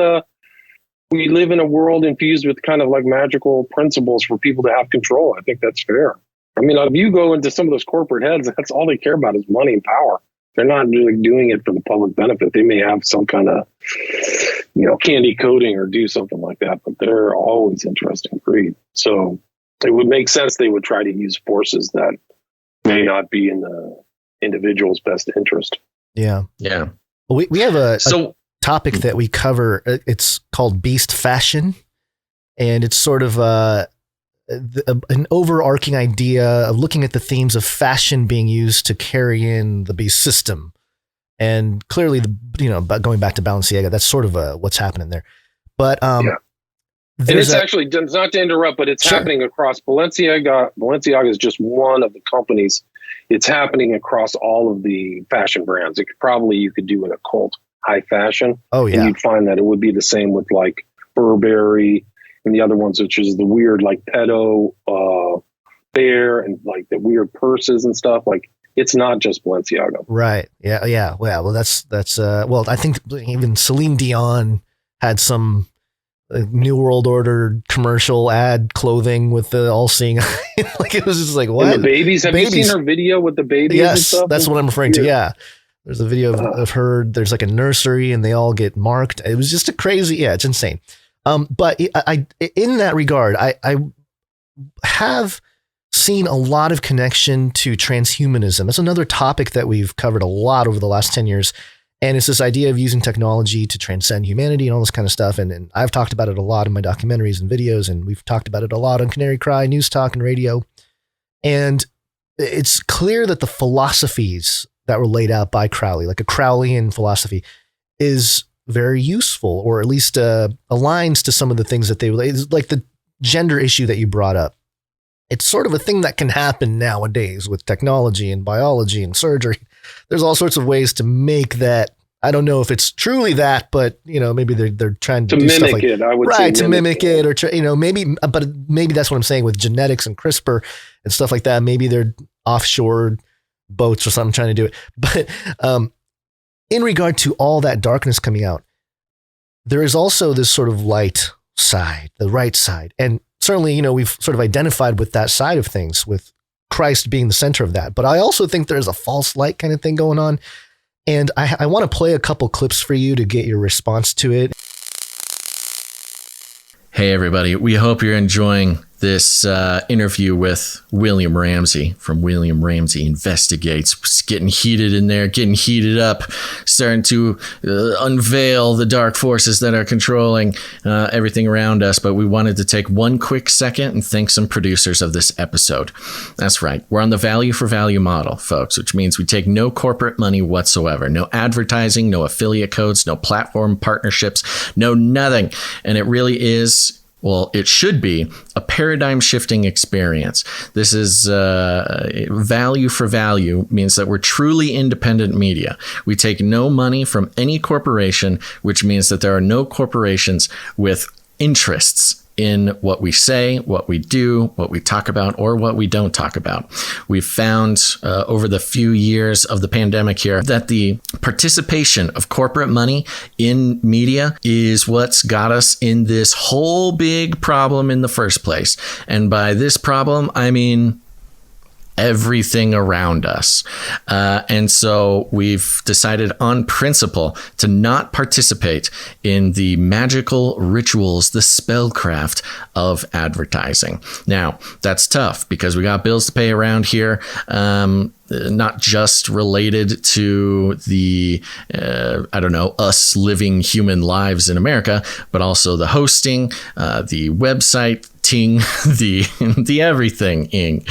S3: we live in a world infused with kind of like magical principles for people to have control. I think that's fair. If you go into some of those corporate heads, that's all they care about is money and power. They're not really doing it for the public benefit. They may have some kind of, candy coating or do something like that, but they're always interested in greed. So it would make sense they would try to use forces that may not be in the individual's best interest.
S2: Yeah.
S1: Yeah.
S2: Well, we have a topic that we cover. It's called Beast Fashion. And it's sort of an overarching idea of looking at the themes of fashion being used to carry in the beast system. And clearly, going back to Balenciaga, that's sort of what's happening there. But
S3: And it's actually, not to interrupt, but it's happening across Balenciaga. Balenciaga is just one of the companies. It's happening across all of the fashion brands. You could do an occult high fashion.
S2: Oh, yeah.
S3: And you'd find that it would be the same with like Burberry and the other ones, which is the weird like pedo bear and like the weird purses and stuff. Like, it's not just Balenciaga.
S2: Right. Yeah. Yeah. Well, that's well, I think even Celine Dion had some New World Order commercial ad clothing with the all-seeing. Like, it was just like, what?
S3: And the babies. Have you seen her video with the babies?
S2: Yes,
S3: and stuff?
S2: That's what I'm referring to. Yeah. There's a video of her. There's like a nursery and they all get marked. It was just a crazy, it's insane. But I in that regard, I have seen a lot of connection to transhumanism. That's another topic that we've covered a lot over the last 10 years. And it's this idea of using technology to transcend humanity and all this kind of stuff. And I've talked about it a lot in my documentaries and videos, and we've talked about it a lot on Canary Cry, News Talk, and radio. And it's clear that the philosophies that were laid out by Crowley, like a Crowleyan philosophy, is very useful, or at least aligns to some of the things that they like the gender issue that you brought up. It's sort of a thing that can happen nowadays with technology and biology and surgery. There's all sorts of ways to make that. I don't know if it's truly that, but maybe they're trying to do
S3: mimic
S2: stuff like
S3: it. I would
S2: right
S3: say
S2: to mimic it, or maybe, but maybe that's what I'm saying with genetics and CRISPR and stuff like that. Maybe they're offshore boats or something trying to do it. But in regard to all that darkness coming out, there is also this sort of light side, the right side, and certainly, we've sort of identified with that side of things, with Christ being the center of that. But I also think there's a false light kind of thing going on. And I want to play a couple clips for you to get your response to it.
S1: Hey, everybody. We hope you're enjoying this interview with William Ramsey from William Ramsey Investigates. It's getting heated in there, getting heated up, starting to unveil the dark forces that are controlling everything around us. But we wanted to take one quick second and thank some producers of this episode. That's right. We're on the value for value model, folks, which means we take no corporate money whatsoever, no advertising, no affiliate codes, no platform partnerships, no nothing. And it really is, well, it should be a paradigm shifting experience. This is value for value, means that we're truly independent media. We take no money from any corporation, which means that there are no corporations with interests in what we say, what we do, what we talk about, or what we don't talk about. We've found over the few years of the pandemic here that the participation of corporate money in media is what's got us in this whole big problem in the first place. And by this problem, I mean everything around us. And so we've decided on principle to not participate in the magical rituals, the spellcraft of advertising. Now, that's tough because we got bills to pay around here. Not just related to the, us living human lives in America, but also the hosting, the website, the everything,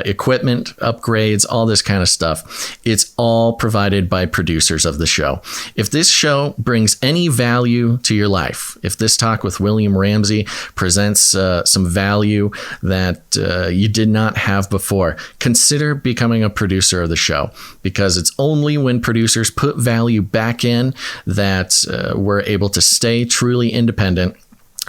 S1: equipment, upgrades, all this kind of stuff. It's all provided by producers of the show. If this show brings any value to your life, if this talk with William Ramsey presents some value that you did not have before, consider becoming a producer of the show, because it's only when producers put value back in that we're able to stay truly independent.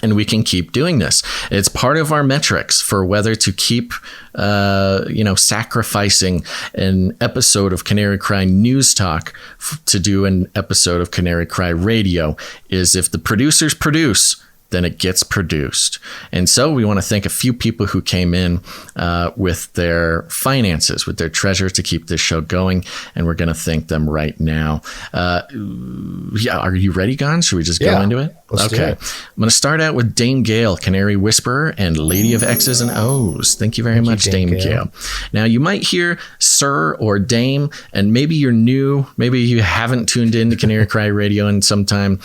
S1: And we can keep doing this. It's part of our metrics for whether to keep, sacrificing an episode of Canary Cry News Talk to do an episode of Canary Cry Radio, is if the producers produce, then it gets produced. And so we want to thank a few people who came in with their finances, with their treasure to keep this show going. And we're going to thank them right now. Are you ready, Gon? Should we just go into it? Okay. I'm going to start out with Dame Gail, Canary Whisperer and Lady of X's and O's. Thank you very much, Dame Gail. Now, you might hear Sir or Dame, and maybe you're new. Maybe you haven't tuned in to Canary Cry Radio in some time.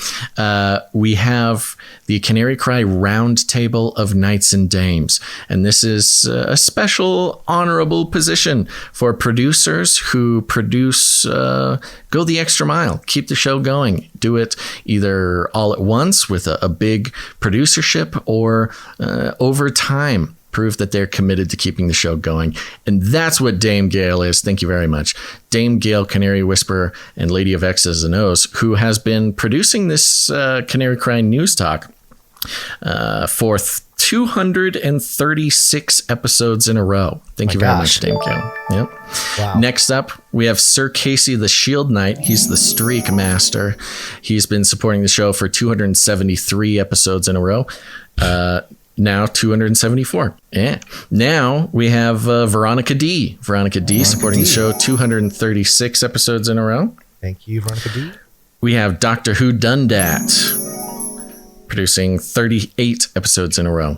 S1: We have the Canary Cry Roundtable of Knights and Dames. And this is a special honorable position for producers who produce, go the extra mile, keep the show going, do it either all at once once with a big producership or over time prove that they're committed to keeping the show going. And that's what Dame Gail is. Thank you very much. Dame Gail, Canary Whisperer, and Lady of X's and O's, who has been producing this Canary Cry News Talk for 236 episodes in a row. Thank you very much, Dame Gail. Yep.
S2: Wow.
S1: Next up, we have Sir Casey the Shield Knight. He's the Streak Master. He's been supporting the show for 273 episodes in a row. Now 274. Yeah. Now we have Veronica D. Veronica D supporting the show 236 episodes in a row.
S2: Thank you, Veronica D.
S1: We have Doctor Who Dundat producing 38 episodes in a row.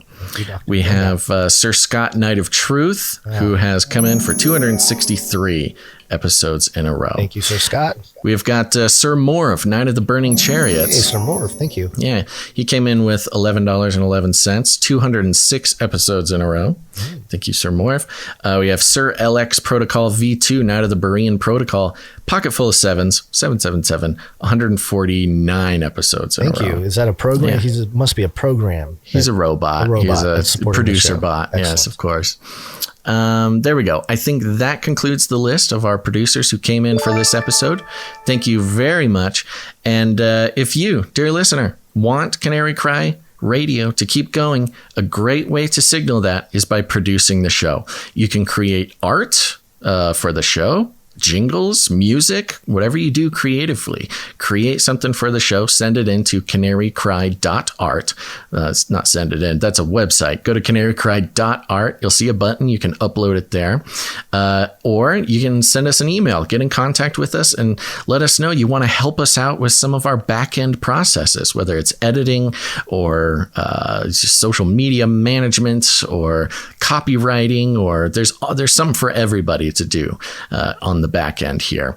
S1: We have Sir Scott Knight of Truth, who has come in for 263 episodes in a row.
S2: Thank you, Sir Scott.
S1: We've got Sir Morv, Knight of the Burning Chariots.
S2: Hey, Sir Morv, thank you.
S1: Yeah, he came in with $11.11, 206 episodes in a row. Thank you, Sir Morv. We have Sir LX Protocol V2, Knight of the Berean Protocol, pocket full of sevens, 777, 149 episodes in a row.
S2: Thank you. Is that a program?
S1: Yeah.
S2: He must be a program.
S1: He's a robot. He's a producer bot. Excellent. Yes, of course. There we go. I think that concludes the list of our producers who came in for this episode. Thank you very much. And if you, dear listener, want Canary Cry Radio to keep going, a great way to signal that is by producing the show. You can create art for the show, jingles, music, whatever you do creatively. Create something for the show, send it in to CanaryCry.Art. It's not send it in, that's a website. Go to CanaryCry.Art. You'll see a button. You can upload it there. Or you can send us an email. Get in contact with us and let us know you want to help us out with some of our back-end processes, whether it's editing or just social media management or copywriting, or there's some for everybody to do on the back end here.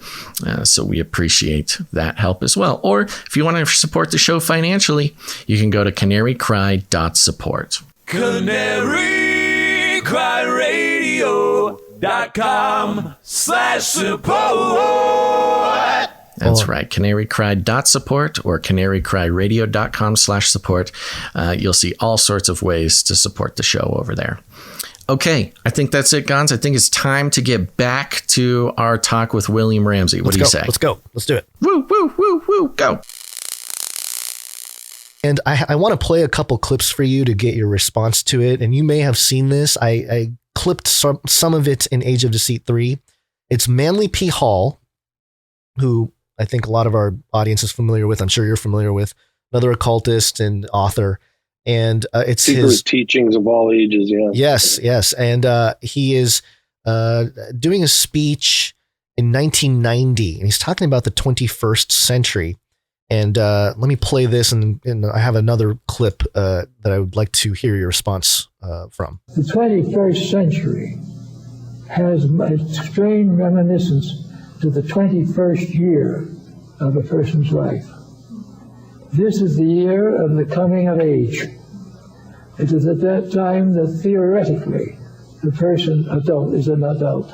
S1: So we appreciate that help as well. Or if you want to support the show financially, you can go to CanaryCry.Support. CanaryCry.Radio.com/support. That's right. CanaryCry.Support or CanaryCry.Radio.com/support. You'll see all sorts of ways to support the show over there. Okay, I think that's it, Gons. I think it's time to get back to our talk with William Ramsey. What do you say?
S2: Let's go. Let's do it.
S1: Woo, woo, woo, woo, go.
S2: And I want to play a couple clips for you to get your response to it. And you may have seen this. I clipped some of it in Age of Deceit 3. It's Manly P. Hall, who I think a lot of our audience is familiar with. I'm sure you're familiar with. Another occultist and author. And it's his
S3: teachings of all ages. Yeah.
S2: Yes. And he is doing a speech in 1990, and he's talking about the 21st century. And let me play this, and I have another clip that I would like to hear your response from.
S4: The 21st century has a strange reminiscence to the 21st year of a person's life. This is the year of the coming of age. It is at that time that theoretically the person adult is an adult.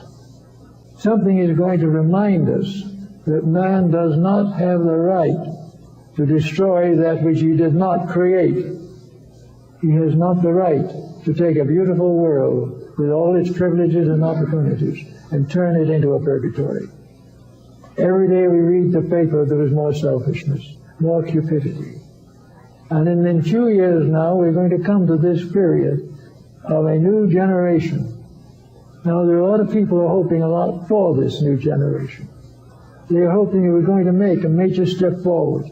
S4: Something is going to remind us that man does not have the right to destroy that which he did not create. He has not the right to take a beautiful world with all its privileges and opportunities and turn it into a purgatory. Every day we read the paper, there is more selfishness, more cupidity. And in a few years now, we're going to come to this period of a new generation. Now, there are a lot of people who are hoping a lot for this new generation. They're hoping we're going to make a major step forward.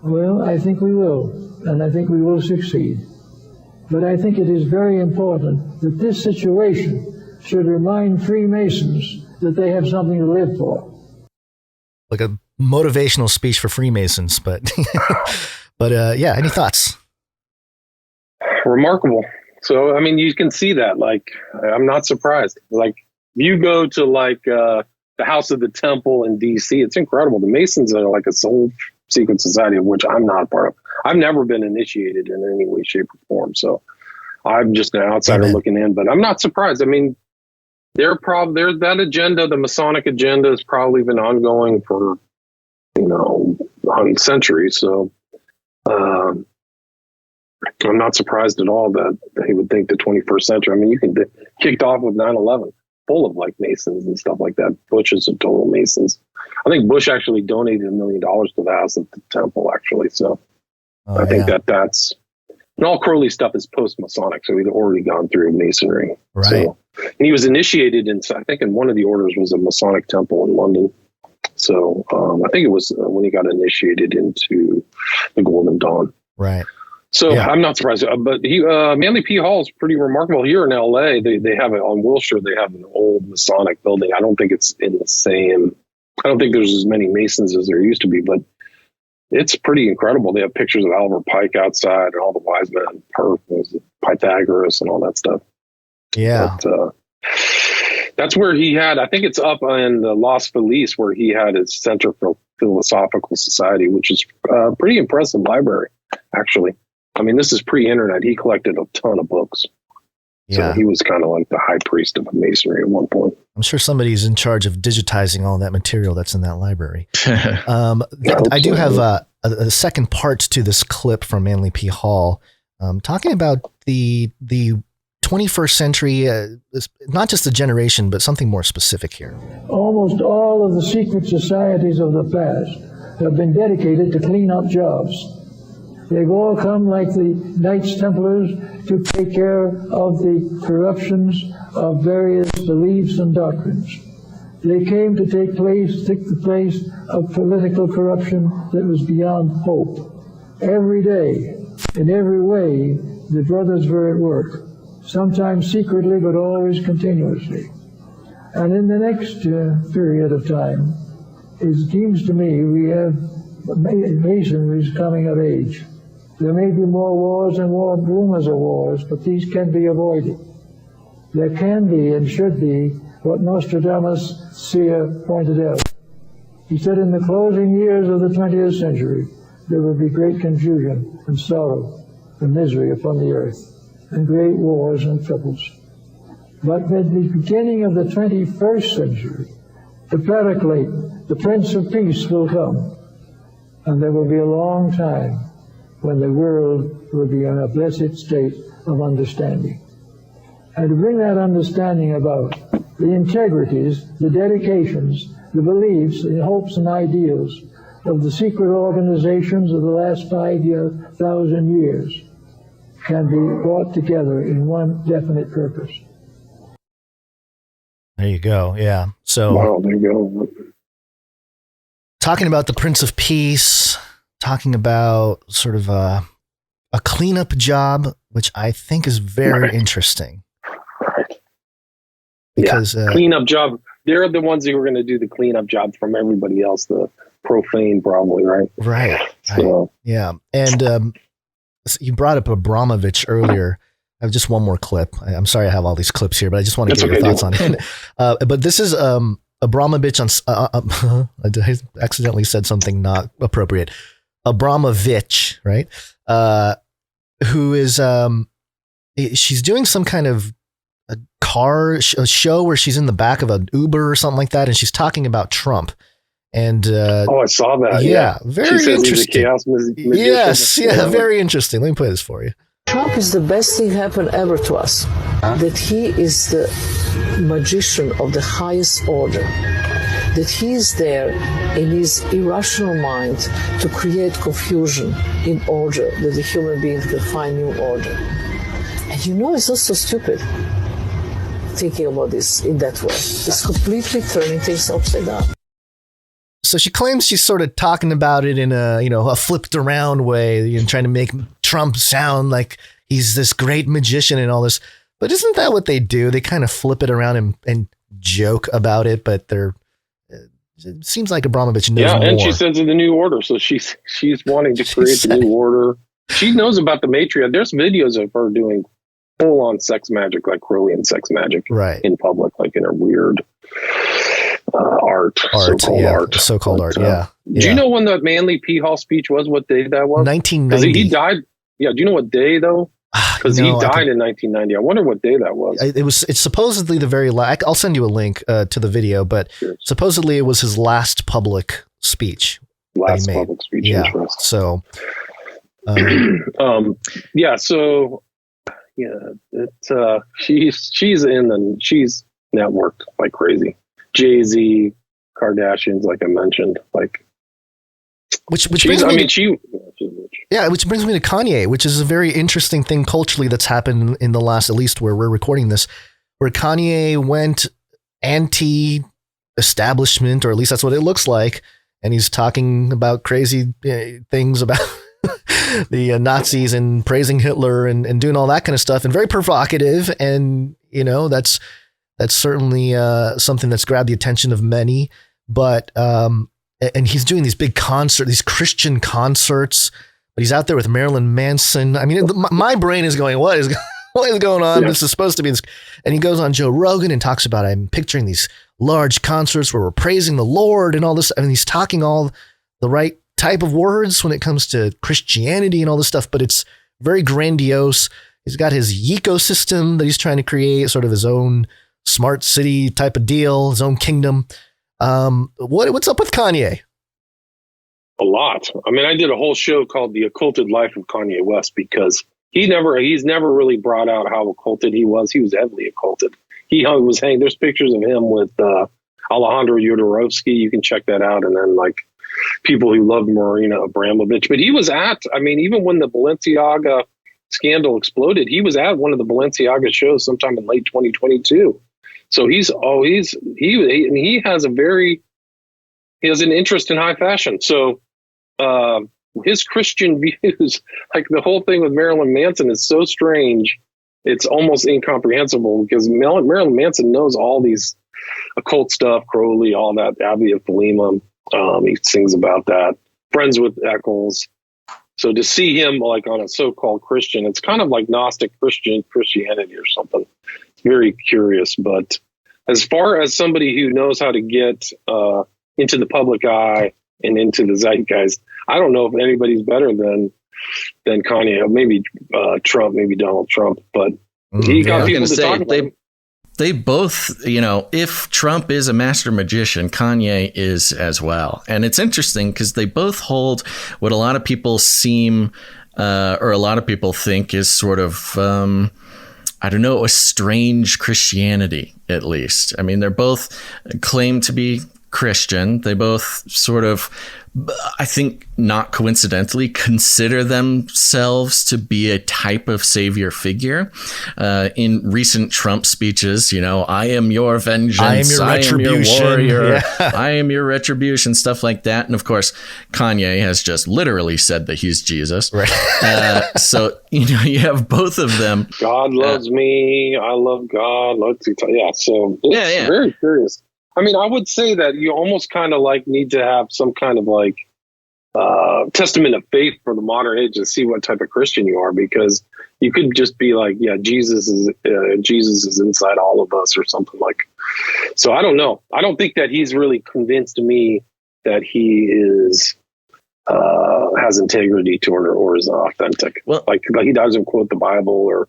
S4: Well, I think we will, and I think we will succeed. But I think it is very important that this situation should remind Freemasons that they have something to live for.
S2: Like a motivational speech for Freemasons, but yeah, any thoughts?
S3: Remarkable. So, I mean, you can see that, like, I'm not surprised. Like, you go to like the House of the Temple in DC, it's incredible. The Masons are like a soul secret society of which I'm not a part of. I've never been initiated in any way, shape, or form. So I'm just an outsider looking in, but I'm not surprised. I mean, there's that agenda, the Masonic agenda, has probably been ongoing for, centuries. So I'm not surprised at all that he would think the 21st century. I mean, you can kicked off with 9/11, full of like Masons and stuff like that. Bush is a total Masons. I think Bush actually donated $1 million to the house at the temple, actually. So I think that's, and all Crowley stuff is post-Masonic, so he'd already gone through Masonry.
S2: Right.
S3: So, and he was initiated in, I think in one of the orders was a Masonic temple in London. So I think it was when he got initiated into the Golden Dawn.
S2: Right.
S3: So I'm not surprised, but Manly P. Hall is pretty remarkable. Here in LA, they have it on Wilshire. They have an old Masonic building. I don't think it's in the same. I don't think there's as many Masons as there used to be, but it's pretty incredible. They have pictures of Oliver Pike outside and all the wise men, Pythagoras, and all that stuff.
S2: Yeah.
S3: But, that's where he had. I think it's up in Los Feliz where he had his Center for Philosophical Society, which is a pretty impressive library, actually. I mean, this is pre-internet. He collected a ton of books.
S2: Yeah.
S3: So he was kind of like the high priest of Masonry at one point.
S2: I'm sure somebody's in charge of digitizing all that material that's in that library. I do have a second part to this clip from Manly P. Hall, talking about the 21st century, not just a generation, but something more specific here.
S4: Almost all of the secret societies of the past have been dedicated to clean-up jobs. They've all come like the Knights Templars to take care of the corruptions of various beliefs and doctrines. They came to take the place of political corruption that was beyond hope. Every day, in every way, the brothers were at work, sometimes secretly, but always continuously. And in the next period of time, it seems to me we have Masonry is coming of age. There may be more wars and more rumors of wars, but these can be avoided. There can be and should be what Nostradamus seer pointed out. He said in the closing years of the 20th century, there would be great confusion and sorrow and misery upon the earth, and great wars and troubles. But at the beginning of the 21st century, the Paraclete, the Prince of Peace, will come, and there will be a long time when the world will be in a blessed state of understanding. And to bring that understanding about, the integrities, the dedications, the beliefs, the hopes and ideals of the secret organizations of the last 5,000 years can be brought together in one definite purpose.
S2: There you go. Yeah. So,
S3: wow, there you go.
S2: Talking about the Prince of Peace, talking about sort of a cleanup job, which I think is very interesting.
S3: Right.
S2: Because
S3: cleanup job. They're the ones who are going to do the cleanup job from everybody else, the profane, probably, right?
S2: Right.
S3: So,
S2: yeah. And you brought up Abramovich earlier. I have just one more clip. I'm sorry I have all these clips here, but I just want to get your thoughts on it. But this is Abramovich on. I accidentally said something not appropriate. Abramovich, right? Who is she's doing some kind of a show where she's in the back of an Uber or something like that, and she's talking about Trump. And
S3: I saw that.
S2: Yeah, very interesting.
S3: He's a chaos magician.
S2: Yes, yeah, very interesting. Let me play this for you.
S5: Trump is the best thing happened ever to us. That he is the magician of the highest order. That he is there in his irrational mind to create confusion in order that the human being can find new order. And you know, it's not so stupid thinking about this in that way. It's completely turning things upside down.
S2: So she claims she's sort of talking about it in a flipped around way, trying to make Trump sound like he's this great magician and all this. But isn't that what they do? They kind of flip it around and joke about it, but it seems like Abramovich knows more.
S3: Yeah, and she says the new order. So she's wanting to create the new order. She knows about the matriarch. There's videos of her doing full-on sex magic, like Crowleyan sex magic,
S2: right,
S3: in public, like in her weird so-called art.
S2: Yeah.
S3: Do you know when the Manly P. Hall speech was? What day that was?
S2: 1990.
S3: He died. Yeah. Do you know what day though? Because he died in 1990. I wonder what day that was.
S2: It's supposedly the very last. I'll send you a link to the video, but supposedly it was his last public speech.
S3: Last public speech.
S2: Yeah. So.
S3: Yeah. So she's networked like crazy. Jay-Z, Kardashians, like I mentioned, like.
S2: Which brings me which brings me to Kanye, which is a very interesting thing culturally that's happened in the last, at least where we're recording this, where Kanye went anti-establishment, or at least that's what it looks like, and he's talking about crazy things about the Nazis and praising Hitler and doing all that kind of stuff, and very provocative, and that's certainly something that's grabbed the attention of many, but and he's doing these big concerts, these Christian concerts, but he's out there with Marilyn Manson. I mean, my brain is going, what is going on? Yeah. This is supposed to be this. And he goes on Joe Rogan and talks about, I'm picturing these large concerts where we're praising the Lord and all this. I mean, he's talking all the right type of words when it comes to Christianity and all this stuff, but it's very grandiose. He's got his ecosystem that he's trying to create, sort of his own smart city type of deal, his own kingdom. What's up with Kanye?
S3: A lot. I mean, I did a whole show called The Occulted Life of Kanye West because he's never really brought out how occulted he was. He was heavily occulted. There's pictures of him with Alejandro Jodorowsky. You can check that out. And then like people who loved Marina Abramovich. But he was even when the Balenciaga scandal exploded, he was at one of the Balenciaga shows sometime in late 2022. So he has an interest in high fashion. So his Christian views, like the whole thing with Marilyn Manson, is so strange. It's almost incomprehensible because Marilyn Manson knows all these occult stuff, Crowley, all that, Abbey of Thelema. He sings about that. Friends with Eccles. So to see him like on a so-called Christian, it's kind of like Gnostic Christianity or something. It's very curious. But as far as somebody who knows how to get into the public eye and into the zeitgeist, I don't know if anybody's better than Kanye. Maybe Trump, maybe Donald Trump. But he got people to talk about him.
S1: They both, if Trump is a master magician, Kanye is as well. And it's interesting because they both hold what a lot of people think is sort of, a strange Christianity, at least. I mean, they're both claim to be Christian. They both sort of, I think not coincidentally, consider themselves to be a type of savior figure. In recent Trump speeches, I am your vengeance. I am your retribution. I am your warrior. Yeah. I am your retribution, stuff like that. And of course, Kanye has just literally said that he's Jesus. Right. So, you have both of them.
S3: God loves me. I love God. Yeah. So it's very curious. I mean, I would say that you almost kind of like need to have some kind of like testament of faith for the modern age to see what type of Christian you are, because you could just be like, yeah, Jesus is inside all of us or something like. So I don't know. I don't think that he's really convinced me that he is has integrity toward or is authentic. Well, like he doesn't quote the Bible, or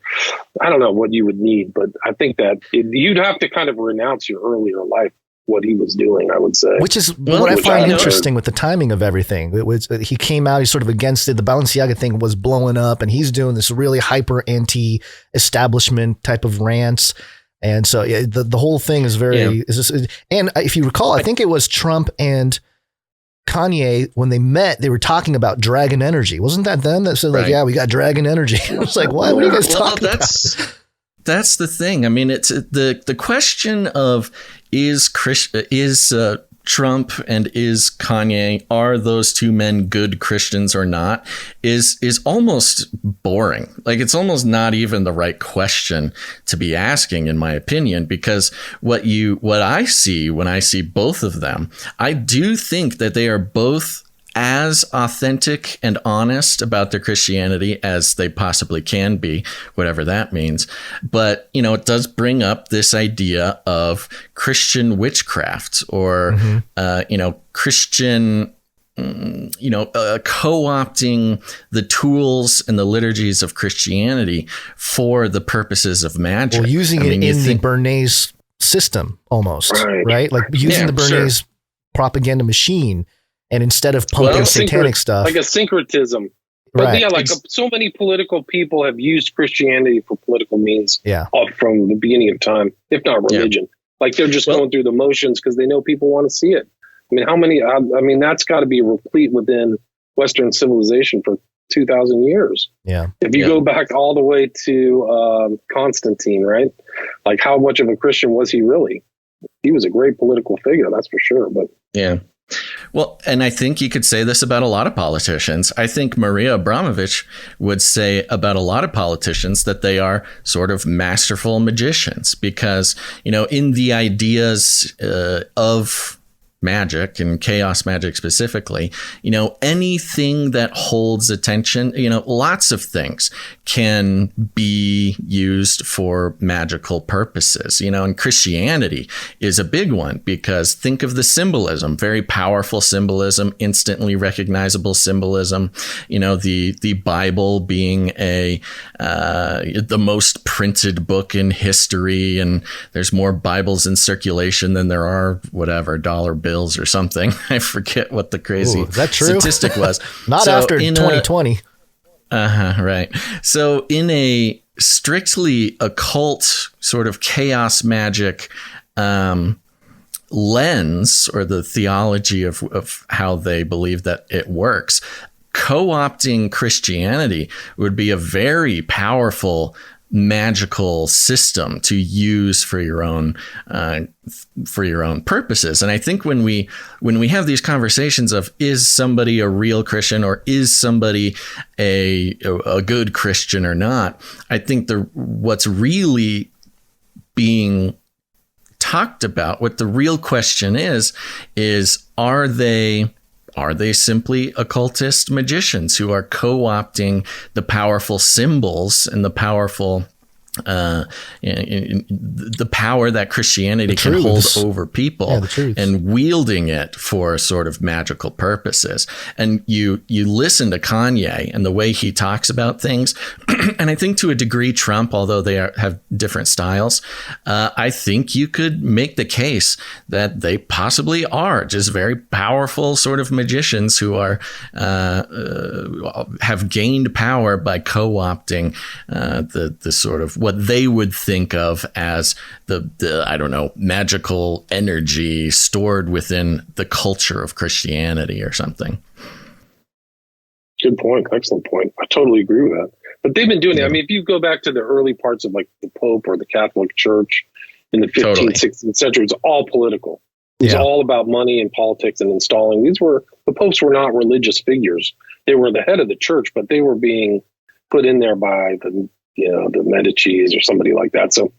S3: I don't know what you would need, but I think that you'd have to kind of renounce your earlier life, what he was doing, I would say.
S2: Which is what I find interesting with the timing of everything. He came out, he's sort of against it. The Balenciaga thing was blowing up, and he's doing this really hyper anti-establishment type of rants. And so the whole thing is very, and if you recall, I think it was Trump and Kanye, when they met, they were talking about dragon energy. Wasn't that them that said, like, yeah, we got dragon energy? I was like, what are you guys talking about?
S1: That's the thing. I mean, it's the question of is Trump and is Kanye, are those two men good Christians or not, is almost boring. Like, it's almost not even the right question to be asking, in my opinion, because what I see when I see both of them, I do think that they are both as authentic and honest about their Christianity as they possibly can be, whatever that means. But, it does bring up this idea of Christian witchcraft or, Christian, co-opting the tools and the liturgies of Christianity for the purposes of magic.
S2: Well, using it in the Bernays system almost, right? Like using the Bernays propaganda machine. And instead of pumping satanic stuff,
S3: like a syncretism, But yeah, like so many political people have used Christianity for political means from the beginning of time, if not religion. Yeah. Like they're just going through the motions because they know people want to see it. I mean, how many? I mean, that's got to be replete within Western civilization for 2,000 years.
S2: Yeah.
S3: If you go back all the way to Constantine, right? Like, how much of a Christian was he really? He was a great political figure, that's for sure. But
S1: yeah. Well, and I think you could say this about a lot of politicians. I think Maria Abramovich would say about a lot of politicians that they are sort of masterful magicians because, you know, in the ideas of magic and chaos magic specifically, you know, anything that holds attention, you know, lots of things can be used for magical purposes, you know, and Christianity is a big one because think of the symbolism, very powerful symbolism, instantly recognizable symbolism, you know, the Bible being the most printed book in history, and there's more Bibles in circulation than there are whatever dollar bills or something. I forget what the crazy statistic was.
S2: Not after 2020.
S1: Right. So in a strictly occult sort of chaos magic lens, or the theology of how they believe that it works, co-opting Christianity would be a very powerful magical system to use for your own purposes. And I think when we have these conversations of is somebody a real Christian or is somebody a good Christian or not, I think what's really being talked about, what the real question is are they simply occultist magicians who are co-opting the powerful symbols and the powerful the power that Christianity can hold over people and wielding it for sort of magical purposes? And you listen to Kanye and the way he talks about things, and I think to a degree Trump, although they have different styles, I think you could make the case that they possibly are just very powerful sort of magicians who are have gained power by co-opting the sort of what they would think of as the I don't know, magical energy stored within the culture of Christianity or something.
S3: Good point. Excellent point. I totally agree with that. But they've been doing it. I mean, if you go back to the early parts of like the Pope or the Catholic Church in the 15th, 16th century, it's all political. It's all about money and politics and installing. The popes were not religious figures. They were the head of the church, but they were being put in there by the Medicis or somebody like that. So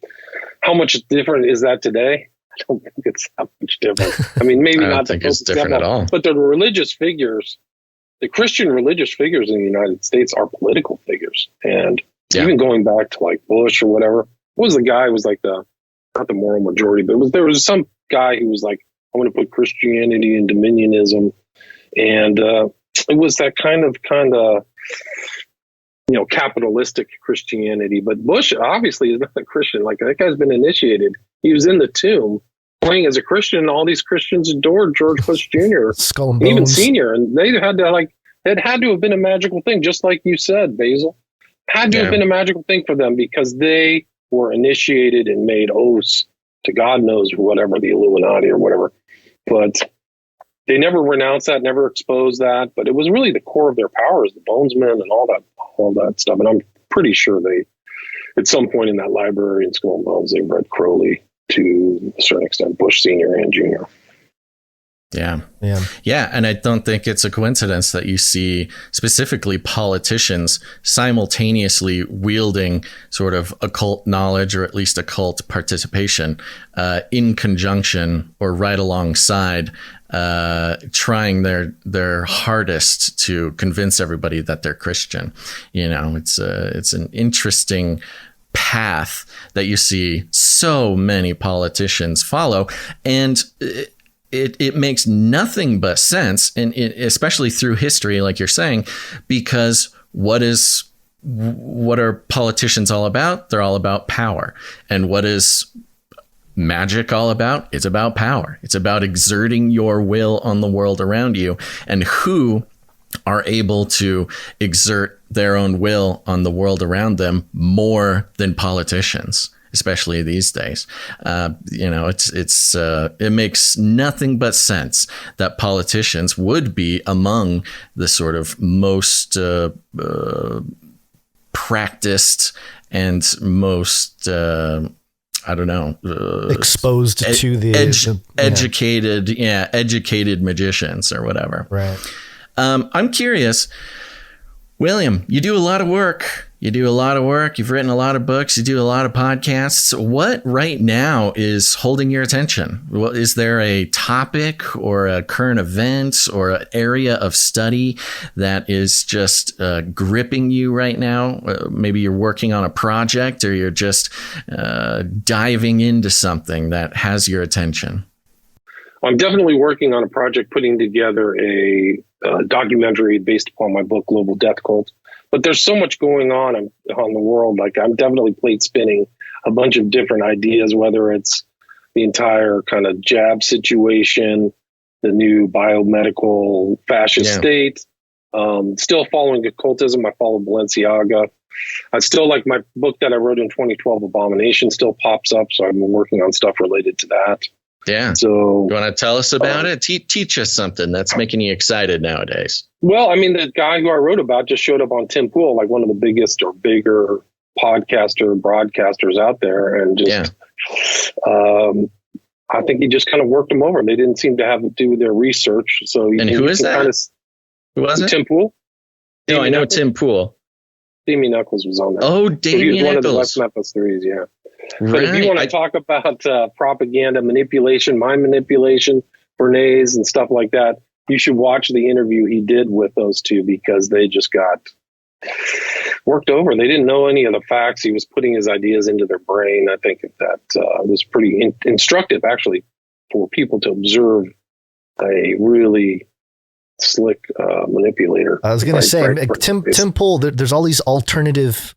S3: how much different is that today? I don't think it's that much different. I mean, maybe not think it's different at all. But the religious figures, the Christian religious figures in the United States are political figures. And even going back to like Bush or whatever, what was the guy who was like not the moral majority, but there was some guy who was like, I'm going to put Christianity in dominionism. And it was that kind of capitalistic Christianity. But Bush obviously is not a Christian. Like, that guy's been initiated. He was in the tomb playing as a Christian. All these Christians adored George Bush Jr.
S2: Skull and Bones.
S3: Even Senior. And they had to it had to have been a magical thing, just like you said, Basil. Had to have been a magical thing for them because they were initiated and made oaths to God knows whatever, the Illuminati or whatever. But they never renounced that, never exposed that. But it was really the core of their powers, the Bonesmen and all that stuff. And I'm pretty sure they, at some point in that library in Skull and Bones, they read Crowley to a certain extent, Bush Sr. and Jr.
S1: Yeah. And I don't think it's a coincidence that you see specifically politicians simultaneously wielding sort of occult knowledge or at least occult participation in conjunction or right alongside trying their hardest to convince everybody that they're Christian. You know, it's an interesting path that you see so many politicians follow, and it makes nothing but sense, and especially through history, like you're saying, because what are politicians all about? They're all about power. And what is magic all about? It's about power. It's about exerting your will on the world around you. And who are able to exert their own will on the world around them more than politicians, especially these days. It makes nothing but sense that politicians would be among the sort of most practiced and most
S2: exposed to the
S1: educated magicians or whatever.
S2: Right.
S1: I'm curious, William, you do a lot of work. You've written a lot of books. You do a lot of podcasts. What right now is holding your attention? Well, is there a topic or a current event or an area of study that is just gripping you right now? Maybe you're working on a project, or you're just diving into something that has your attention.
S3: I'm definitely working on a project, putting together a documentary based upon my book, Global Death Cult. But there's so much going on the world. Like, I'm definitely plate spinning a bunch of different ideas, whether it's the entire kind of jab situation, the new biomedical fascist state, still following occultism. I follow Balenciaga. I still like my book that I wrote in 2012, Abomination, still pops up. So I've been working on stuff related to that.
S1: Yeah.
S3: So
S1: you want to tell us about it? Teach us something that's making you excited nowadays.
S3: Well, I mean, the guy who I wrote about just showed up on Tim Pool, like one of the biggest or bigger broadcasters out there. And just, I think he just kind of worked them over. They didn't seem to have to do their research. So,
S1: and who is that? Who was it?
S3: Tim Pool.
S1: No, I know Tim Pool.
S3: Damien Eccles was on there.
S1: Oh, Damien
S3: Eccles. One of the
S1: West
S3: Memphis Threes, yeah.
S1: Right.
S3: But if you want to talk about propaganda, manipulation, mind manipulation, Bernays and stuff like that, you should watch the interview he did with those two, because they just got worked over. They didn't know any of the facts. He was putting his ideas into their brain. I think that was pretty instructive, actually, for people to observe a really slick manipulator.
S2: I was going to say, Tim Pool, there's all these alternative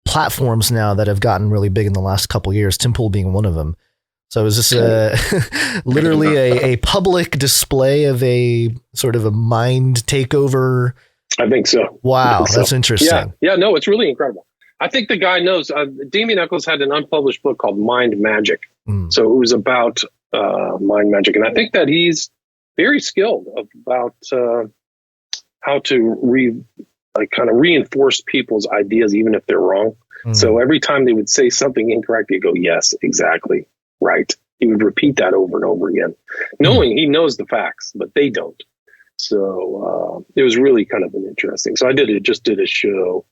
S2: platforms now that have gotten really big in the last couple of years, Tim Pool being one of them. So is this literally a public display of a sort of a mind takeover?
S3: I think so.
S2: Wow, that's interesting.
S3: Yeah, no, it's really incredible. I think the guy knows. Damien Eccles had an unpublished book called Mind Magic. So it was about mind magic. And I think that he's very skilled about how to kind of reinforce people's ideas, even if they're wrong. So every time they would say something incorrect, you go, yes, exactly. Right. He would repeat that over and over again, knowing he knows the facts, but they don't. So it was really kind of an interesting. So I just did a show,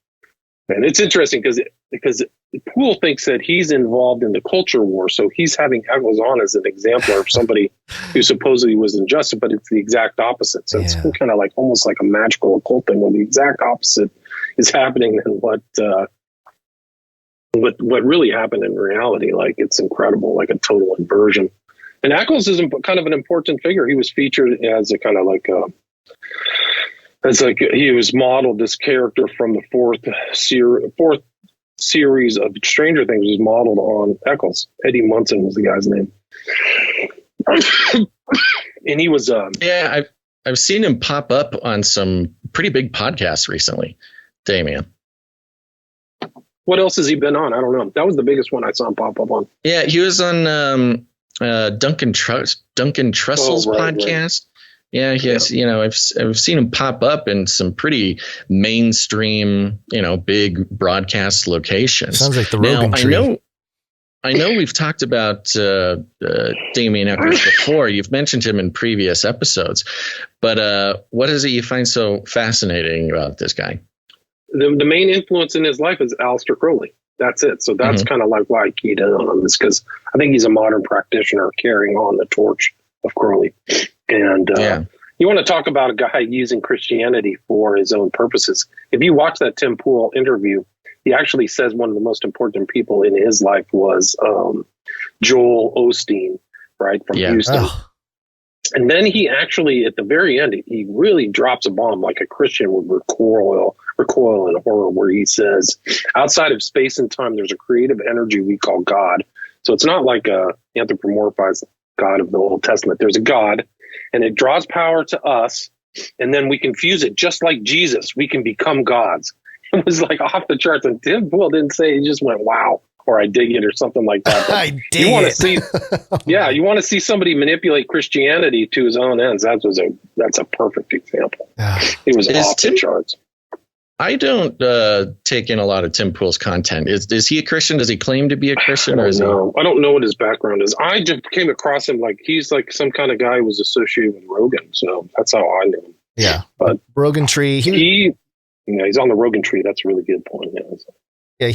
S3: and it's interesting because Poole thinks that he's involved in the culture war. So he's having Eccles on as an exemplar of somebody who supposedly was injustice, but it's the exact opposite. So it's kind of like almost like a magical occult thing, where the exact opposite is happening than what really happened in reality. Like, it's incredible, like a total inversion. And Eccles is kind of an important figure. He was featured as a kind of like he was modeled, this character from the fourth series of Stranger Things was modeled on Eccles. Eddie Munson was the guy's name. And he was
S1: I've seen him pop up on some pretty big podcasts recently, Damien.
S3: What else has he been on? I don't know. That was the biggest one I saw him pop up on.
S1: Yeah, he was on Duncan Trussell's podcast. Right. Yeah, he has. You know, I've seen him pop up in some pretty mainstream, big broadcast locations.
S2: Sounds like the Rogan tree.
S1: I know we've talked about Damien Eccles before. You've mentioned him in previous episodes, but what is it you find so fascinating about this guy?
S3: The main influence in his life is Aleister Crowley. That's it. So that's kind of like why I keyed in on this, because I think he's a modern practitioner carrying on the torch of Crowley. And you want to talk about a guy using Christianity for his own purposes. If you watch that Tim Pool interview, he actually says one of the most important people in his life was Joel Osteen, right, from Houston. Oh. And then he actually, at the very end, he really drops a bomb like a Christian would recoil in horror, where he says, outside of space and time, there's a creative energy we call God. So it's not like a anthropomorphized God of the Old Testament. There's a God, and it draws power to us and then we can fuse it just like Jesus. We can become gods. It was like off the charts. And Tim Pool didn't say, he just went, wow, or I dig it or something like that.
S2: I dig
S3: you want
S2: it.
S3: to see, yeah, you want to see somebody manipulate Christianity to his own ends. That's a perfect example. It was off the charts.
S1: I don't take in a lot of Tim Pool's content. Is he a Christian? Does he claim to be a Christian?
S3: I don't know what his background is. I just came across him like he's like some kind of guy who was associated with Rogan. So that's how I knew him.
S2: Yeah.
S3: But
S2: Rogan Tree.
S3: He's on the Rogan Tree. That's a really good point.
S2: Yeah, I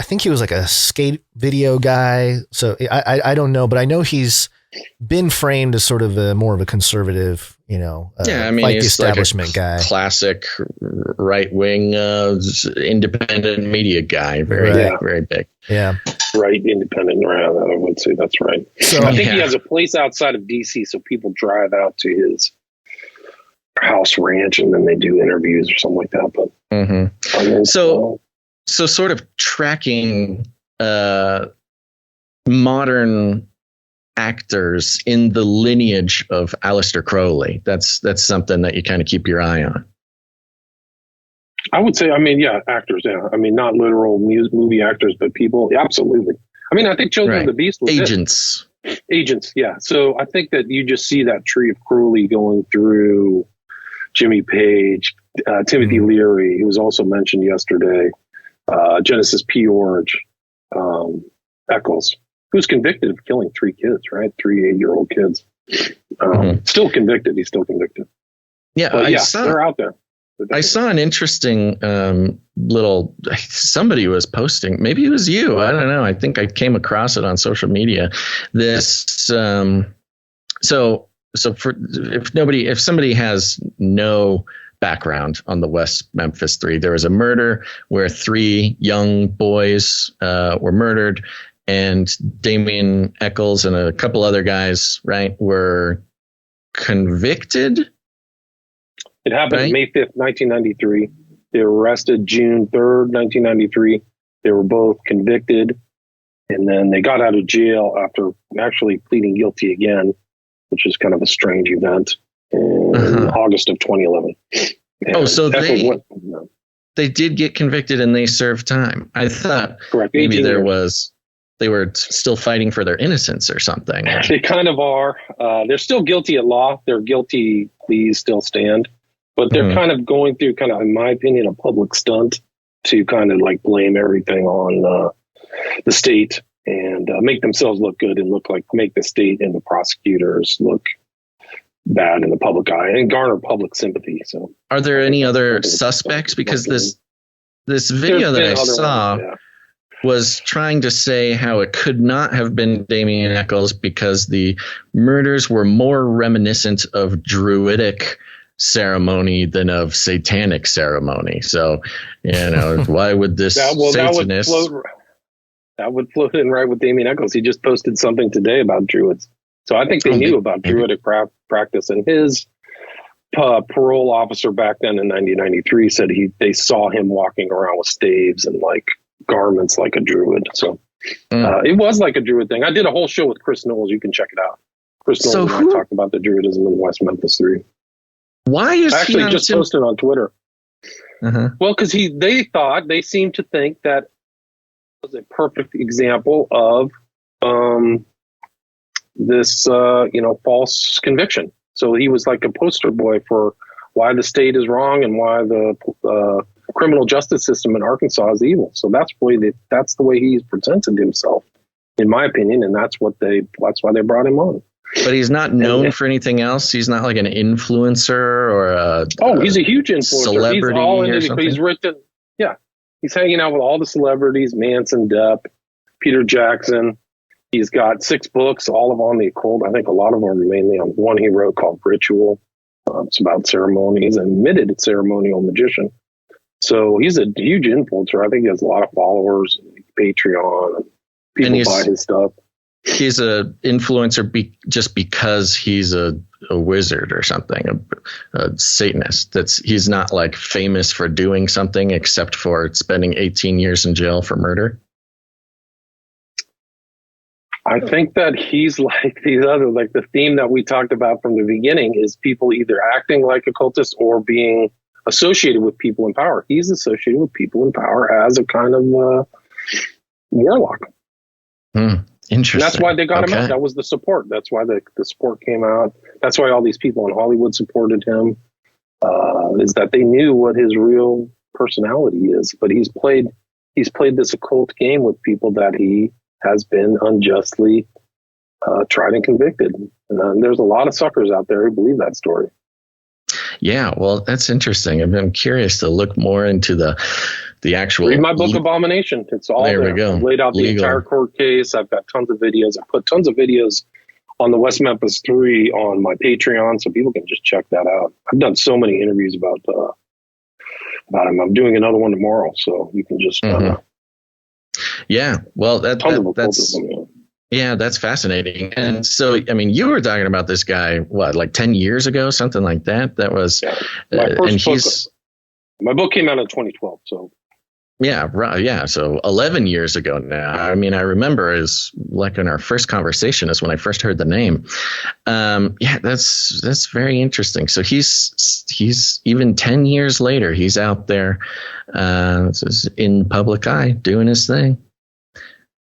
S2: think he was like a skate video guy. So I don't know, but I know he's been framed as sort of more of a conservative, fight the establishment
S1: like
S2: guy.
S1: Classic right-wing independent media guy. Very big.
S2: Yeah.
S3: Right. Independent. I would say that's right. So I think he has a place outside of DC. So people drive out to his house ranch and then they do interviews or something like that. But
S1: so sort of tracking modern actors in the lineage of Aleister Crowley. That's something that you kind of keep your eye on.
S3: I would say, actors. Yeah. Not literal movie actors, but people. Absolutely. I think Children of the Beast was Agents. Yeah. So I think that you just see that tree of Crowley going through Jimmy Page, Timothy Leary, who was also mentioned yesterday, Genesis P. Orge, Eccles, who's convicted of killing 3 kids, right? 3 8-year-old kids. Still convicted. He's still convicted.
S1: Yeah,
S3: they're out there.
S1: I saw an interesting somebody was posting, maybe it was you, I don't know. I think I came across it on social media. This, if somebody has no background on the West Memphis 3, there was a murder where 3 young boys were murdered, and Damien Eccles and a couple other guys, right, were convicted.
S3: It happened May 5th, 1993. They were arrested June 3rd, 1993. They were both convicted, and then they got out of jail after actually pleading guilty again, which is kind of a strange event, in August of 2011. And
S1: so they did get convicted and they served time. I thought maybe they were still fighting for their innocence or something.
S3: They kind of are. They're still guilty at law. Their guilty pleas still stand. But they're kind of going through in my opinion, a public stunt to kind of like blame everything on the state and make themselves look good and make the state and the prosecutors look bad in the public eye and garner public sympathy. So,
S1: are there any other suspects? Because this video that I saw was trying to say how it could not have been Damien Eccles because the murders were more reminiscent of Druidic ceremony than of satanic ceremony. So, why would this Satanist...
S3: That would float in right with Damien Eccles. He just posted something today about Druids. So I think they knew about Druidic practice, and his parole officer back then in 1993 said they saw him walking around with staves and like garments like a Druid. So it was like a Druid thing. I did a whole show with Chris Knowles. You can check it out. Chris Knowles and I talked about the Druidism in West Memphis 3.
S1: Why is
S3: I actually just posted on Twitter? Well, because they seemed to think that was a perfect example of this false conviction. So he was like a poster boy for why the state is wrong and why the criminal justice system in Arkansas is evil. So that's the way he's presented himself, in my opinion, and that's why they brought him on.
S1: But he's not known for anything else. He's not like an influencer or
S3: he's a huge influencer.
S1: Celebrity or something.
S3: He's written, he's hanging out with all the celebrities: Manson, Depp, Peter Jackson. He's got 6 books, all of on the occult. I think a lot of them are mainly on one he wrote called Ritual. It's about ceremony. He's an admitted ceremonial magician. So he's a huge influencer. I think he has a lot of followers, Patreon, and people buy his stuff.
S1: He's an influencer just because he's a wizard or something, a Satanist. He's not like famous for doing something except for spending 18 years in jail for murder.
S3: I I think that he's like these other, like the theme that we talked about from the beginning is people either acting like a cultist or being associated with people in power. He's associated with people in power as a kind of warlock.
S1: Interesting.
S3: And that's why they got him out. That was the support. That's why the support came out. That's why all these people in Hollywood supported him, is that they knew what his real personality is. But he's played this occult game with people that he has been unjustly tried and convicted. And there's a lot of suckers out there who believe that story.
S1: Yeah, well, that's interesting. I'm curious to look more into the actual.
S3: Read my book, Abomination. It's all there.
S1: We go.
S3: I've laid out the entire court case. I've got tons of videos. I put tons of videos on the West Memphis 3 on my Patreon, so people can just check that out. I've done so many interviews about him. I'm doing another one tomorrow, so you can just.
S1: Yeah, well, that's fascinating. And so, I mean, you were talking about this guy, what, like 10 years ago, something like that? That was,
S3: my book came out in 2012. So,
S1: yeah, right. Yeah. So 11 years ago now. I mean, I remember is like in our first conversation is when I first heard the name. Yeah, that's very interesting. So he's even 10 years later, he's out there in public eye doing his thing.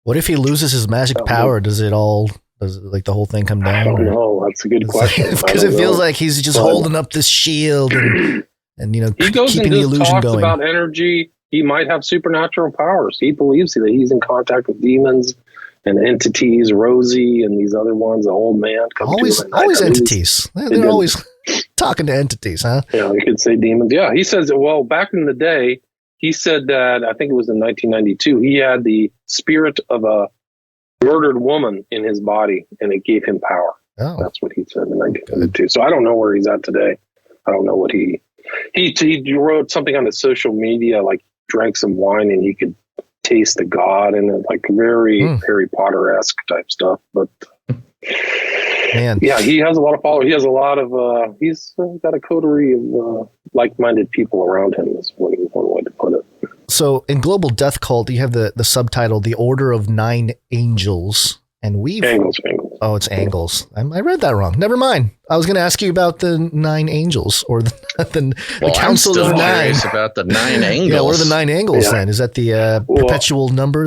S2: What if he loses his magic power? Does it like the whole thing come down?
S3: I don't know. That's a good question.
S2: Because it feels like he's just holding up this shield and
S3: he goes
S2: keeping
S3: into
S2: the illusion
S3: talks
S2: going.
S3: About energy. He might have supernatural powers. He believes that he's in contact with demons and entities, Rosie and these other ones, the old man.
S2: Always entities. They're always talking to entities, huh?
S3: Yeah, you could say demons. Yeah, he says, well, back in the day, he said that, I think it was in 1992, he had the spirit of a murdered woman in his body, and it gave him power. Oh. That's what he said in 1992. So I don't know where he's at today. I don't know what he wrote something on his social media, like drank some wine and he could taste the god in it, like very Harry Potter-esque type stuff. But man, yeah, he has a lot of followers. He has a lot of, he's got a coterie of like-minded people around him, is one way to put it.
S2: So in Global Death Cult, you have the subtitle, The Order of Nine Angels. And
S3: Angels.
S2: Oh, it's angles. I read that wrong. Never mind. I was going to ask you about the 9 angels or the Council of 9.
S1: About the 9 angles.
S2: Yeah, what are the 9 angles then? Is that the perpetual number?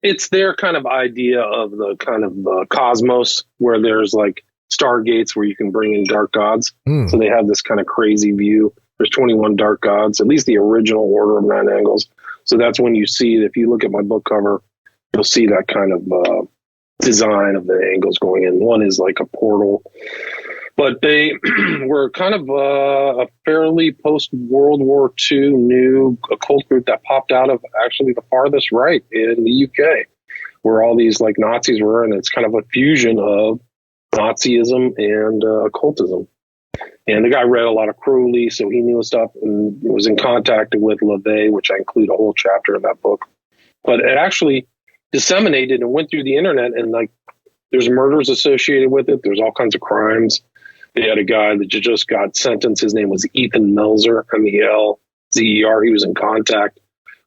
S3: It's their kind of idea of the kind of cosmos where there's like stargates where you can bring in dark gods. So they have this kind of crazy view. There's 21 dark gods, at least the original Order of 9 Angles. So that's when you see, if you look at my book cover, you'll see that kind of design of the angles going in. One is like a portal, but they were kind of a fairly post-World War II new occult group that popped out of actually the farthest right in the UK, where all these like Nazis were, and it's kind of a fusion of Nazism and occultism. And the guy read a lot of Crowley, so he knew stuff and was in contact with LaVey, which I include a whole chapter in that book. But it actually disseminated and went through the internet, and like there's murders associated with it. There's all kinds of crimes. They had a guy that just got sentenced. His name was Ethan Melzer, Melzer. He was in contact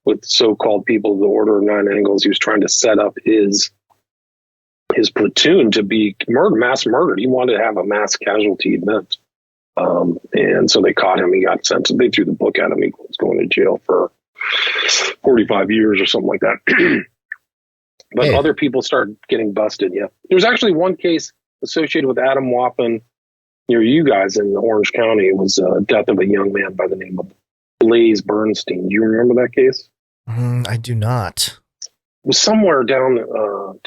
S3: with so-called people of the Order of 9 Angles. He was trying to set up his platoon to be mass murdered. He wanted to have a mass casualty event. And so they caught him. He got sentenced. They threw the book at him. He was going to jail for 45 years or something like that. But other people started getting busted. Yeah. There's actually one case associated with Adam Wappen near you guys in Orange County. It was death of a young man by the name of Blaze Bernstein. Do you remember that case?
S2: I do not.
S3: It was somewhere down in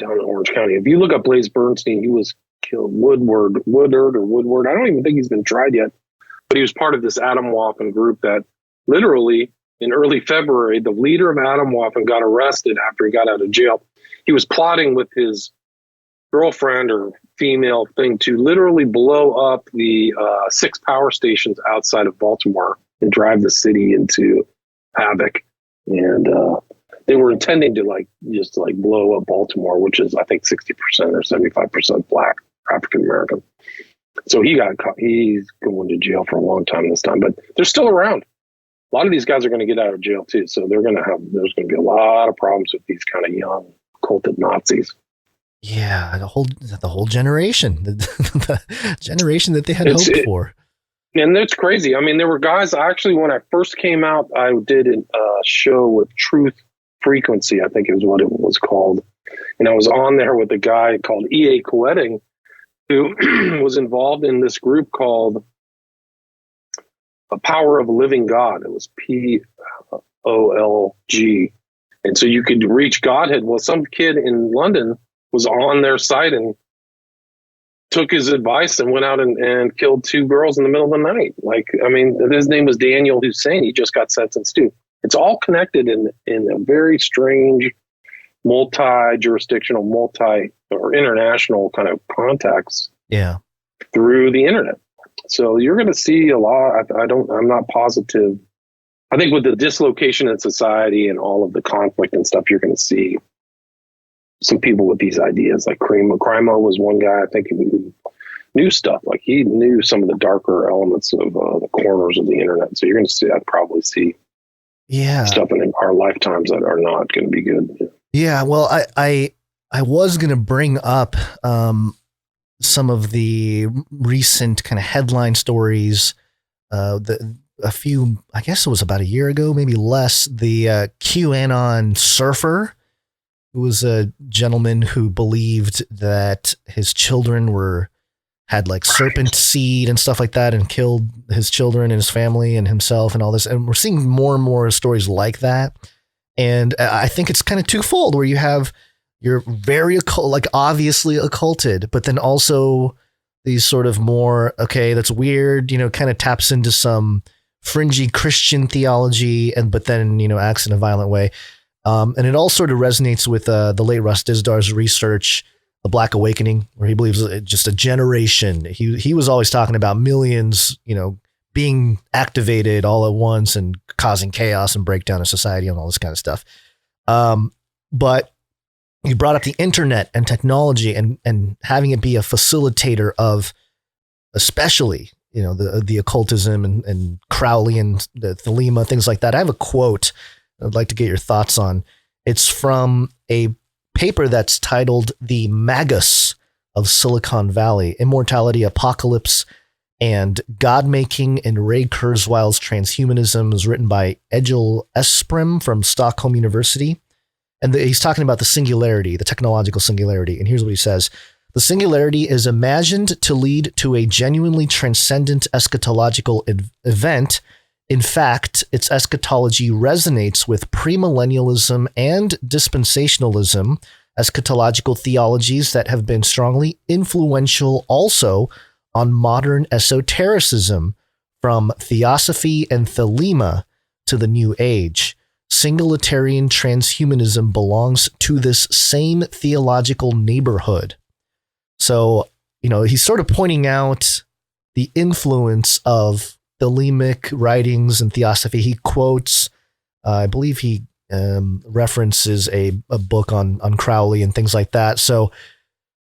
S3: Orange County. If you look up Blaze Bernstein, he was killed. Woodward. I don't even think he's been tried yet. But he was part of this Adam Wappen group that literally in early February, the leader of Adam Wappen got arrested after he got out of jail. He was plotting with his girlfriend or female thing to literally blow up the 6 power stations outside of Baltimore and drive the city into havoc. And they were intending to just blow up Baltimore, which is I think 60% or 75% black, African American. So he got caught. He's going to jail for a long time this time, but they're still around. A lot of these guys are going to get out of jail too. So there's going to be a lot of problems with these kind of young culted Nazis.
S2: Yeah, the whole generation, the generation that they had hoped for.
S3: And that's crazy. I mean, there were guys, actually, when I first came out, I did a show with Truth Frequency, I think is what it was called. And I was on there with a guy called E.A. Coetting, who was involved in this group called A Power of Living God. It was POLG. And so you could reach Godhead. Well, some kid in London was on their site and took his advice and went out and killed 2 girls in the middle of the night. Like, I mean, his name was Daniel Hussein. He just got sentenced too. It's all connected in a very strange, multi-jurisdictional, or international kind of contacts.
S2: Yeah.
S3: Through the internet. So you're going to see a lot. I'm not positive. I think with the dislocation in society and all of the conflict and stuff, you're going to see some people with these ideas. Like Crimo was one guy, I think, who knew stuff. Like he knew some of the darker elements of the corners of the internet. So you're going to see, I'd probably see stuff in our lifetimes that are not going to be good.
S2: Yeah. Well, I was going to bring up some of the recent kind of headline stories. A few, I guess it was about a year ago, maybe less, the QAnon surfer, who was a gentleman who believed that his children had like serpent seed and stuff like that, and killed his children and his family and himself and all this. And we're seeing more and more stories like that. And I think it's kind of twofold, where you're very like obviously occulted, but then also these sort of more, okay, that's weird, kind of taps into some fringy Christian theology, but then, acts in a violent way. And it all sort of resonates with the late Russ Disdar's research, The Black Awakening, where he believes just a generation. He was always talking about millions, being activated all at once and causing chaos and breakdown of society and all this kind of stuff. But you brought up the internet and technology and having it be a facilitator of, especially, the occultism and Crowley and the Thelema, things like that. I have a quote I'd like to get your thoughts on. It's from a paper that's titled The Magus of Silicon Valley, Immortality, Apocalypse, and God-Making in Ray Kurzweil's Transhumanism. It was written by Egil Esprem from Stockholm University. And he's talking about the singularity, the technological singularity. And here's what he says. The singularity is imagined to lead to a genuinely transcendent eschatological event. In fact, its eschatology resonates with premillennialism and dispensationalism, eschatological theologies that have been strongly influential also on modern esotericism, from theosophy and Thelema to the New Age. Singularitarian transhumanism belongs to this same theological neighborhood. So, he's sort of pointing out the influence of Thelemic writings and theosophy. He quotes, I believe he references a book on Crowley and things like that. So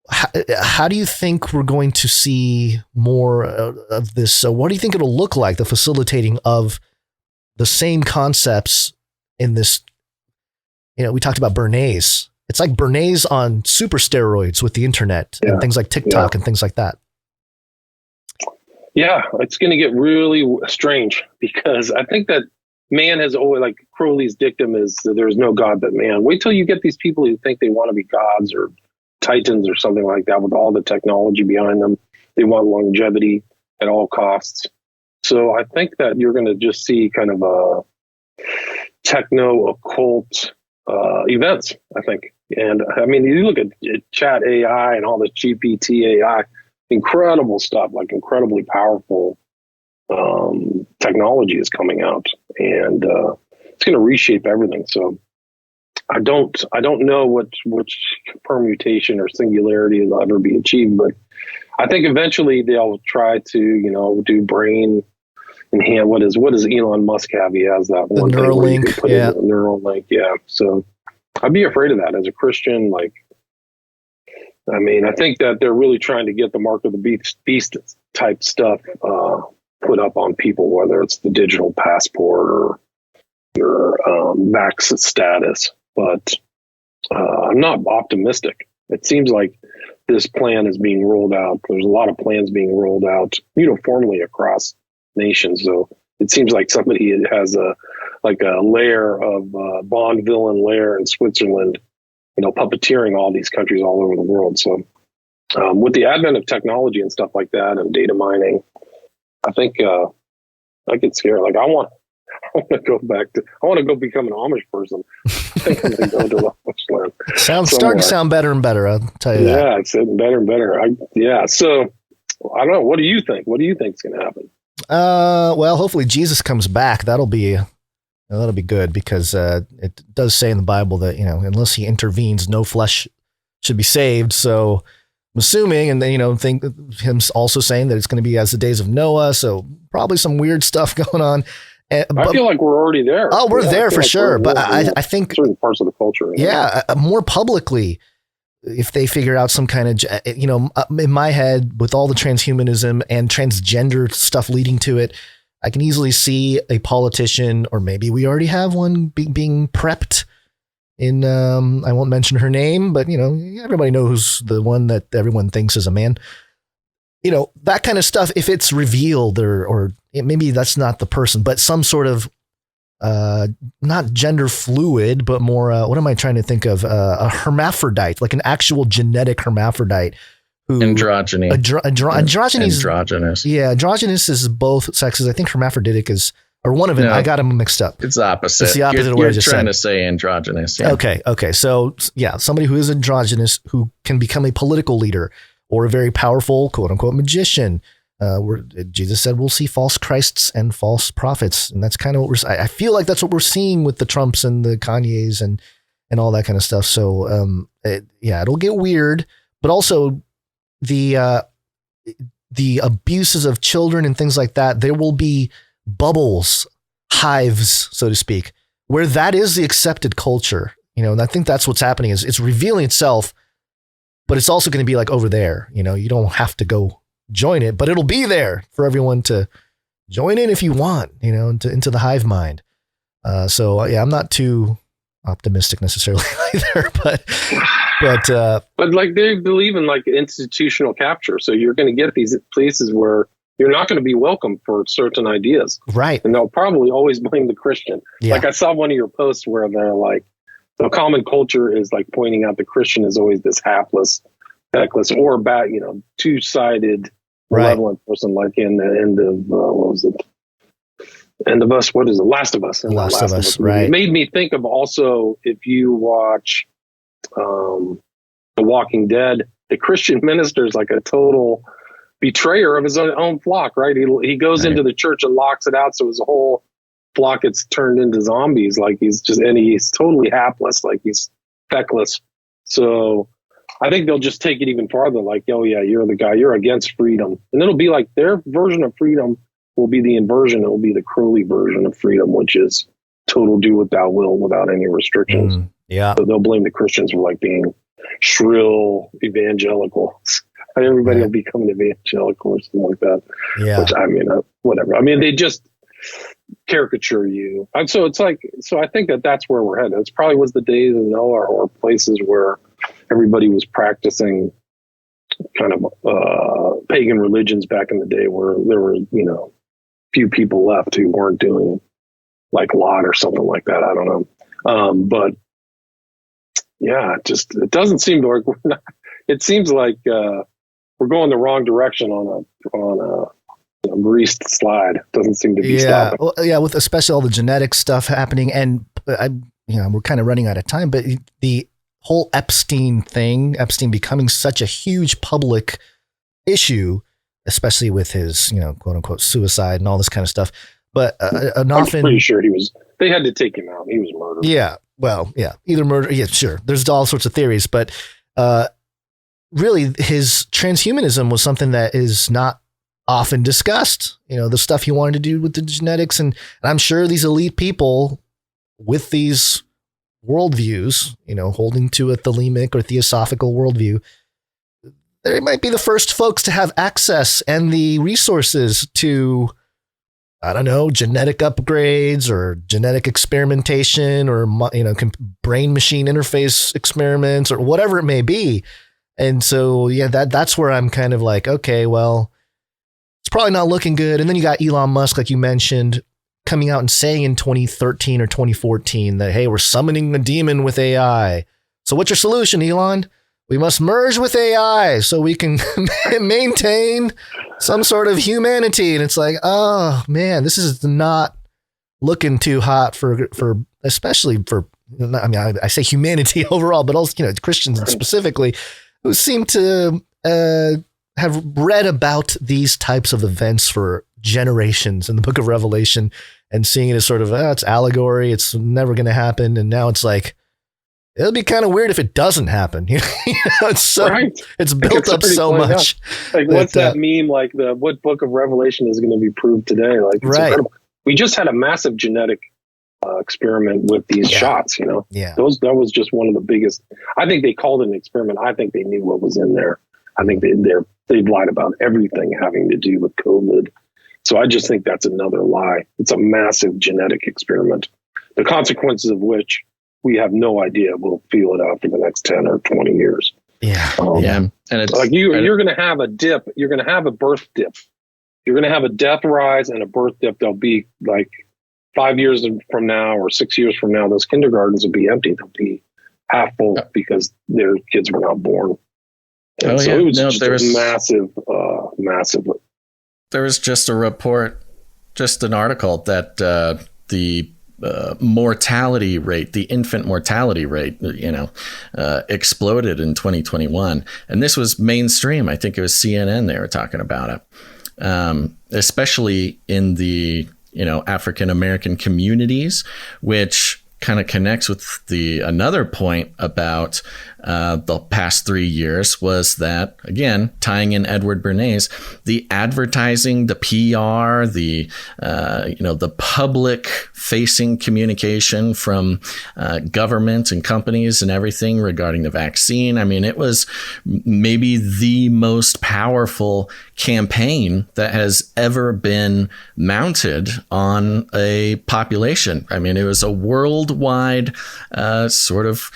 S2: how do you think we're going to see more of this? So what do you think it'll look like, the facilitating of the same concepts in this? We talked about Bernays. It's like Bernays on super steroids with the internet and things like TikTok and things like that.
S3: Yeah, it's going to get really strange, because I think that man has always, like Crowley's dictum is that there's no God but man. Wait till you get these people who think they want to be gods or titans or something like that with all the technology behind them. They want longevity at all costs. So I think that you're going to just see kind of a techno-occult events, I think. And I mean, you look at chat AI and all this GPT AI, incredible stuff, like incredibly powerful technology is coming out, and it's going to reshape everything. So I don't know which permutation or singularity will ever be achieved, but I think eventually they'll try to, do brain enhance. What does Elon Musk have? He has that one
S2: Neuralink,
S3: thing where you can put in a Neuralink. Yeah. So I'd be afraid of that as a Christian. I think that they're really trying to get the mark of the beast type stuff put up on people, whether it's the digital passport or your vax status. But I'm not optimistic. it seems like this plan is being rolled out. There's a lot of plans being rolled out uniformly across nations. So it seems like somebody has a layer of Bond villain layer in Switzerland, puppeteering all these countries all over the world. So with the advent of technology and stuff like that and data mining, I think I get scared. Like I want to go become an Amish person. I think I'm going to go to the Amish land.
S2: Starting to sound better and better, I'll tell you that.
S3: Yeah, it's getting better and better. So I don't know. What do you think? What do you think is going to happen?
S2: Well, hopefully Jesus comes back. That'll be good, because it does say in the Bible that, unless he intervenes, no flesh should be saved. So I'm assuming, and then, think him also saying that it's going to be as the days of Noah. So probably some weird stuff going on.
S3: I feel like we're already there.
S2: Oh, we're there for sure. But I think
S3: certain parts of the culture.
S2: Yeah. More publicly, if they figure out some kind of, in my head, with all the transhumanism and transgender stuff leading to it, I can easily see a politician, or maybe we already have one being prepped in, I won't mention her name, but everybody knows the one that everyone thinks is a man. That kind of stuff, if it's revealed or maybe that's not the person, but some sort of, not gender fluid, but more, what am I trying to think of? A hermaphrodite, like an actual genetic hermaphrodite.
S1: Androgyny.
S2: Androgynous. Yeah. Androgynous is both sexes. I think hermaphroditic is, or one of them. No, I got them mixed up.
S1: It's opposite.
S2: It's the opposite of what I just said.
S1: You're trying to say androgynous. Yeah.
S2: Okay. So yeah, somebody who is androgynous who can become a political leader or a very powerful quote unquote magician. Jesus said we'll see false Christs and false prophets. And that's kind of what I feel like that's what we're seeing with the Trumps and the Kanyes and all that kind of stuff. So it'll get weird, but also the abuses of children and things like that, there will be bubbles, hives, so to speak, where that is the accepted culture, and I think that's what's happening is it's revealing itself, but it's also going to be like over there, you don't have to go join it, but it'll be there for everyone to join in if you want, into the hive mind. So I'm not too optimistic necessarily either, but
S3: like they believe in like institutional capture. So you're going to get these places where you're not going to be welcome for certain ideas.
S2: Right.
S3: And they'll probably always blame the Christian. Yeah. Like I saw one of your posts where they're like, the common culture is like pointing out the Christian is always this hapless, feckless, or bad, two-sided, malevolent person, like in the end of, what was it? End of Us, what is it? Last of Us.
S2: Last of Us, right.
S3: It made me think of also, if you watch The Walking Dead, the Christian minister is like a total betrayer of his own flock, right? He goes into the church and locks it out, so his whole flock gets turned into zombies. Like he's totally hapless, like he's feckless. So I think they'll just take it even farther, like, oh yeah, you're the guy, you're against freedom. And it'll be like their version of freedom will be the inversion. It will be the Crowley version of freedom, which is total do what thou will without any restrictions.
S2: Yeah.
S3: So they'll blame the Christians for like being shrill evangelicals. Everybody will become an evangelical or something like that.
S2: Yeah.
S3: Which, whatever. I mean, they just caricature you. And so it's like, I think that's where we're headed. It's probably was the days of Noah or places where everybody was practicing kind of pagan religions back in the day, where there were, few people left who weren't doing it, like Lot or something like that. I don't know. But yeah, it doesn't seem to work. It seems like we're going the wrong direction on a greased slide. It doesn't seem to be stopping.
S2: Well, yeah, with especially all the genetic stuff happening, and we're kind of running out of time. But the whole Epstein becoming such a huge public issue, especially with his quote unquote suicide and all this kind of stuff. But
S3: I'm pretty sure they had to take him out. He was murdered.
S2: Yeah. Well, yeah, either murder. Yeah, sure. There's all sorts of theories, but really his transhumanism was something that is not often discussed. The stuff he wanted to do with the genetics, and I'm sure these elite people with these worldviews, holding to a thelemic or theosophical worldview, they might be the first folks to have access and the resources to I don't know, genetic upgrades or genetic experimentation or, brain machine interface experiments or whatever it may be. And so, yeah, that's where I'm kind of like, okay, well, it's probably not looking good. And then you got Elon Musk, like you mentioned, coming out and saying in 2013 or 2014 that, hey, we're summoning a demon with AI. So what's your solution, Elon? We must merge with AI so we can maintain some sort of humanity. And it's like, oh man, this is not looking too hot for especially for, I mean, I say humanity overall, but also, Christians specifically, who seem to have read about these types of events for generations in the book of Revelation and seeing it as sort of, it's allegory. It's never going to happen. And now it's like, it'll be kind of weird if it doesn't happen. It's so right. It's built up so much.
S3: Like, what's that meme? Like, what book of Revelation is going to be proved today? Like, it's incredible. We just had a massive genetic experiment with these shots.
S2: Yeah,
S3: that was just one of the biggest. I think they called it an experiment. I think they knew what was in there. I think they've lied about everything having to do with COVID. So I just think that's another lie. It's a massive genetic experiment, the consequences of which we have no idea. We'll feel it out for the next 10 or 20 years.
S2: Yeah.
S3: And it's like you're going to have a dip. You're going to have a birth dip. You're going to have a death rise and a birth dip. They'll be like 5 years from now or 6 years from now, those kindergartens will be empty. They'll be half full because their kids were not born. And it was just massive.
S1: There was just a report, just an article that the mortality rate, the infant mortality rate, exploded in 2021. And this was mainstream. I think it was CNN. They were talking about it, especially in the, African-American communities, which kind of connects with another point about the past 3 years was that, again, tying in Edward Bernays, the advertising, the PR, the public facing communication from government and companies and everything regarding the vaccine. I mean, it was maybe the most powerful campaign that has ever been mounted on a population. I mean, it was a worldwide sort of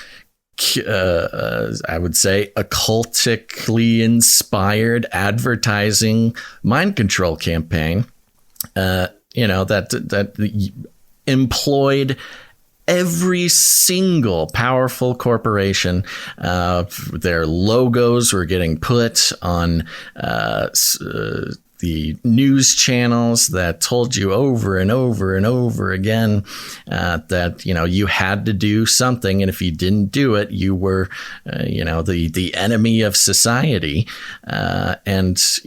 S1: I would say occultically inspired advertising mind control campaign, that employed every single powerful corporation. Their logos were getting put on the news channels that told you over and over and over again that, you had to do something. And if you didn't do it, you were, the enemy of society. That's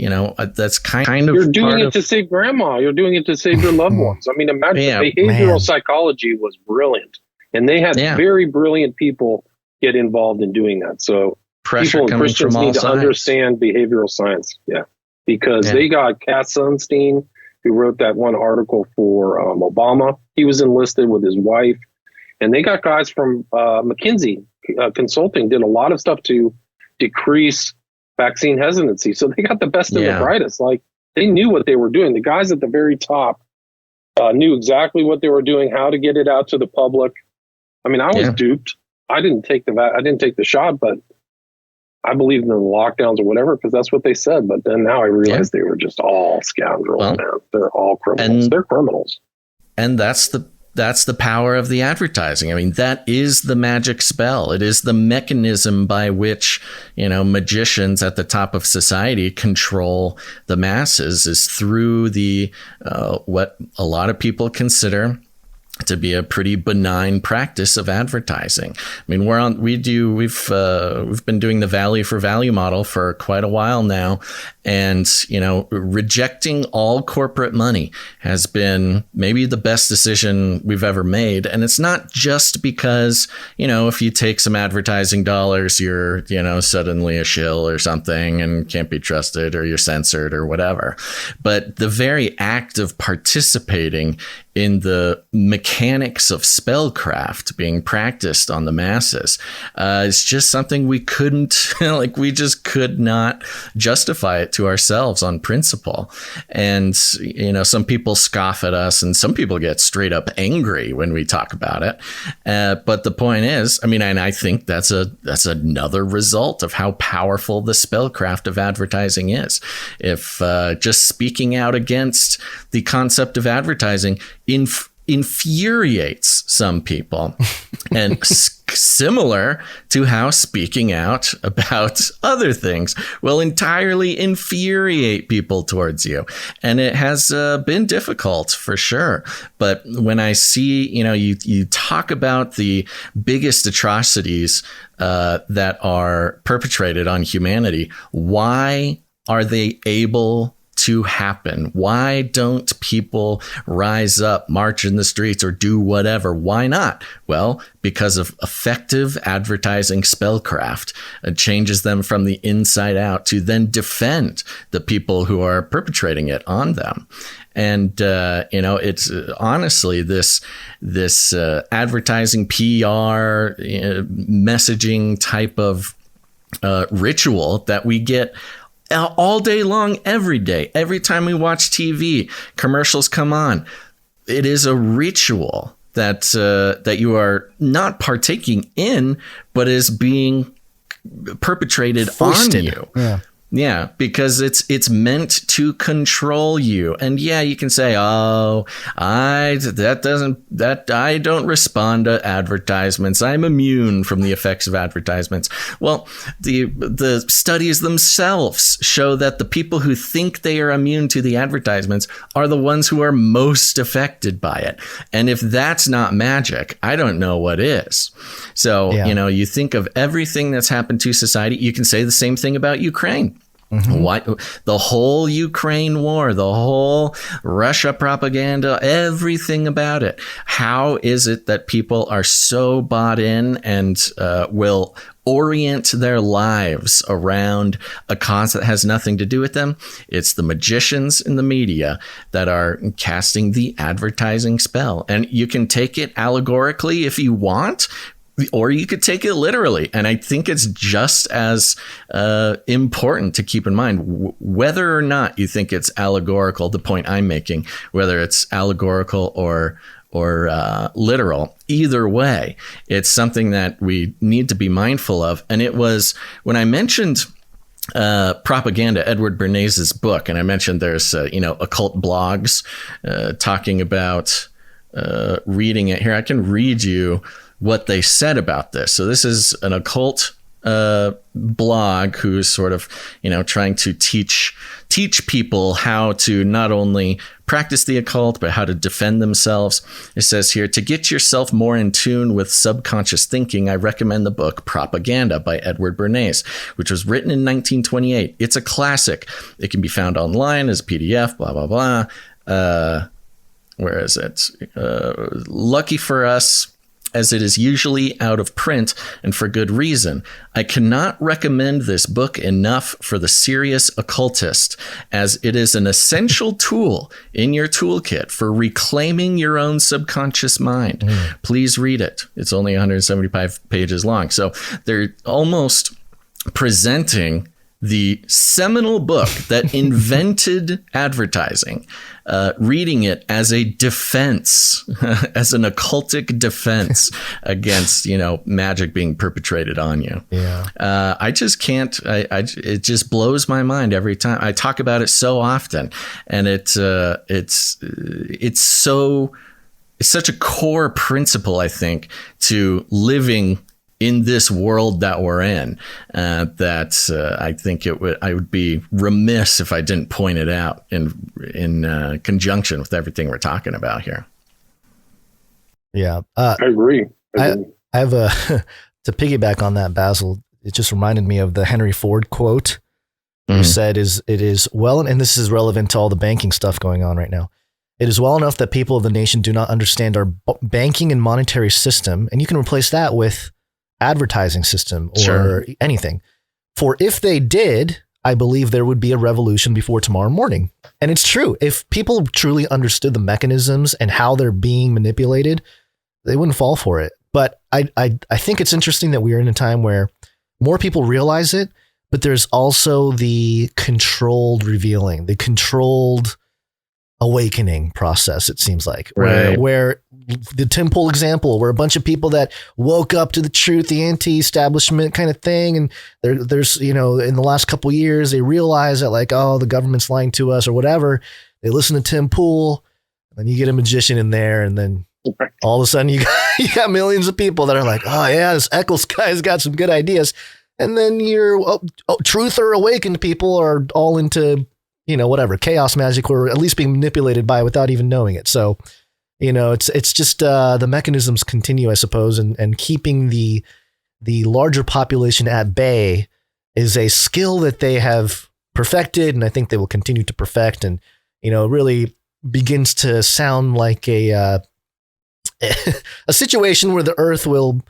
S1: kind of...
S3: You're doing it to save grandma. You're doing it to save your loved ones. I mean, imagine behavioral psychology was brilliant. And they had very brilliant people get involved in doing that. So
S1: pressure
S3: people and Christians need to understand behavioral science. Yeah. Because they got Cass Sunstein, who wrote that one article for Obama. He was enlisted with his wife. And they got guys from McKinsey Consulting, did a lot of stuff to decrease vaccine hesitancy. So they got the best of the brightest. Like, they knew what they were doing. The guys at the very top knew exactly what they were doing, how to get it out to the public. I mean, I was duped. I didn't take the shot, but I believed in the lockdowns or whatever because that's what they said. But then now I realize they were just all scoundrels. Well, man. They're all criminals. They're criminals.
S1: And that's the power of the advertising. I mean, that is the magic spell. It is the mechanism by which, magicians at the top of society control the masses, is through the what a lot of people consider to be a pretty benign practice of advertising. I mean, we've been doing the value for value model for quite a while now. And, rejecting all corporate money has been maybe the best decision we've ever made. And it's not just because, if you take some advertising dollars, you're, suddenly a shill or something and can't be trusted or you're censored or whatever. But the very act of participating in the mechanics of spellcraft being practiced on the masses. It's just something we couldn't, we just could not justify it to ourselves on principle. And, some people scoff at us and some people get straight up angry when we talk about it. But the point is, and I think that's another result of how powerful the spellcraft of advertising is. If just speaking out against the concept of advertising infuriates some people, and similar to how speaking out about other things will entirely infuriate people towards you. And it has been difficult for sure. But when I see, you talk about the biggest atrocities that are perpetrated on humanity, why are they able to happen? Why don't people rise up, march in the streets, or do whatever? Why not? Well, because of effective advertising spellcraft. It changes them from the inside out to then defend the people who are perpetrating it on them. And, it's honestly this advertising PR messaging type of ritual that we get all day long, every day. Every time we watch TV, commercials come on. It is a ritual that you are not partaking in, but is being perpetrated
S2: Foisted.
S1: on you. Yeah, because it's meant to control you. And yeah, you can say, I don't respond to advertisements. I'm immune from the effects of advertisements. Well, the studies themselves show that the people who think they are immune to the advertisements are the ones who are most affected by it. And if that's not magic, I don't know what is. So, you think of everything that's happened to society. You can say the same thing about Ukraine. Mm-hmm. Why the whole Ukraine war, the whole Russia propaganda, everything about it. How is it that people are so bought in and will orient their lives around a cause that has nothing to do with them? It's the magicians in the media that are casting the advertising spell. And you can take it allegorically if you want, or you could take it literally. And I think it's just as important to keep in mind, whether or not you think it's allegorical, the point I'm making, whether it's allegorical or literal, either way, it's something that we need to be mindful of. And it was when I mentioned propaganda, Edward Bernays' book, and I mentioned there's occult blogs talking about reading it here. I can read you what they said about this. So this is an occult blog who's sort of, trying to teach people how to not only practice the occult, but how to defend themselves. It says here, to get yourself more in tune with subconscious thinking, I recommend the book Propaganda by Edward Bernays, which was written in 1928. It's a classic. It can be found online as a PDF, blah, blah, blah. Where is it? Lucky for us, as it is usually out of print, and for good reason. I cannot recommend this book enough for the serious occultist, as it is an essential tool in your toolkit for reclaiming your own subconscious mind. Please read it. It's only 175 pages long. So they're almost presenting the seminal book that invented advertising, reading it as a defense, as an occultic defense against, magic being perpetrated on you. Yeah. I just can't, it just blows my mind every time. I talk about it so often, and it's such a core principle, I think, to living in this world that we're in, that I think I would be remiss if I didn't point it out in conjunction with everything we're talking about here.
S2: Yeah,
S3: I agree.
S2: I have to piggyback on that, Basil. It just reminded me of the Henry Ford quote, who said, "It is well," and this is relevant to all the banking stuff going on right now. It is well enough that people of the nation do not understand our banking and monetary system, and you can replace that with advertising system or anything. For if they did, I believe there would be a revolution before tomorrow morning. And it's true. If people truly understood the mechanisms and how they're being manipulated, they wouldn't fall for it. But I think it's interesting that we are in a time where more people realize it, but there's also the controlled revealing, the controlled awakening process, it seems like, where the Tim Pool example, where a bunch of people that woke up to the truth, the anti-establishment kind of thing. And there's, in the last couple of years, they realize that like, oh, the government's lying to us or whatever. They listen to Tim Pool, and then you get a magician in there, and then all of a sudden you got millions of people that are like, oh yeah, this Eccles guy's got some good ideas. And then your truth or awakened people are all into, whatever, chaos magic, or at least being manipulated by it without even knowing it. So, it's just the mechanisms continue, I suppose, and keeping the larger population at bay is a skill that they have perfected, and I think they will continue to perfect. And, really begins to sound like a situation where the earth will,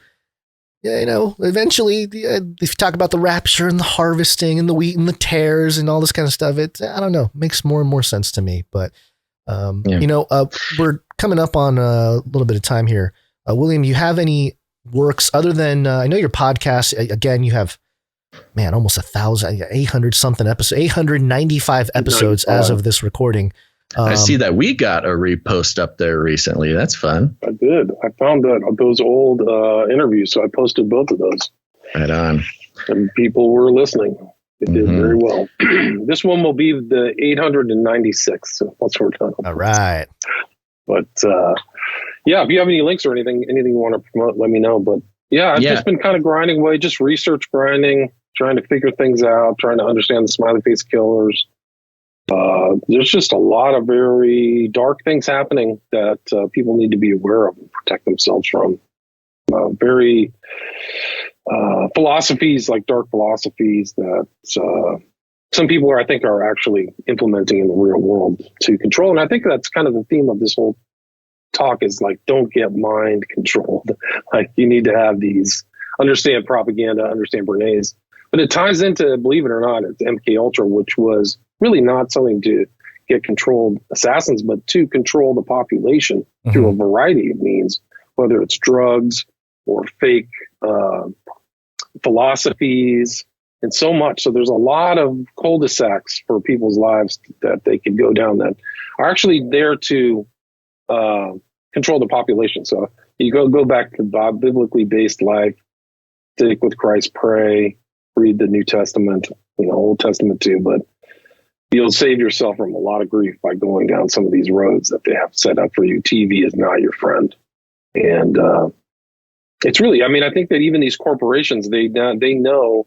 S2: eventually, if you talk about the rapture and the harvesting and the wheat and the tares and all this kind of stuff, I don't know, makes more and more sense to me. But, we're coming up on a little bit of time here. William, you have any works other than, I know your podcast, again, you have, almost 800 something episodes, 895 episodes as of this recording.
S1: I see that we got a repost up there recently. That's fun.
S3: I did. I found those old interviews, so I posted both of those.
S1: Right on.
S3: And people were listening. It did very well. This one will be the 896th. So that's what we're talking about.
S2: All right.
S3: But if you have any links or anything you want to promote, let me know. But I've just been kind of grinding away, just research grinding, trying to figure things out, trying to understand the smiley face killers. There's just a lot of very dark things happening that people need to be aware of and protect themselves from. Very philosophies, like dark philosophies that some people I think are actually implementing in the real world to control. And I think that's kind of the theme of this whole talk is like, don't get mind controlled. Like you need to have these, understand propaganda, understand Bernays. But it ties into, believe it or not, it's MK Ultra, which was really not something to get controlled assassins, but to control the population through a variety of means, whether it's drugs or fake philosophies and so much. So there's a lot of cul-de-sacs for people's lives that they could go down that are actually there to control the population. So you go back to biblically based life, stick with Christ, pray, read the New Testament, Old Testament too, but you'll save yourself from a lot of grief by going down some of these roads that they have set up for you. TV is not your friend. And it's really, I think that even these corporations, they know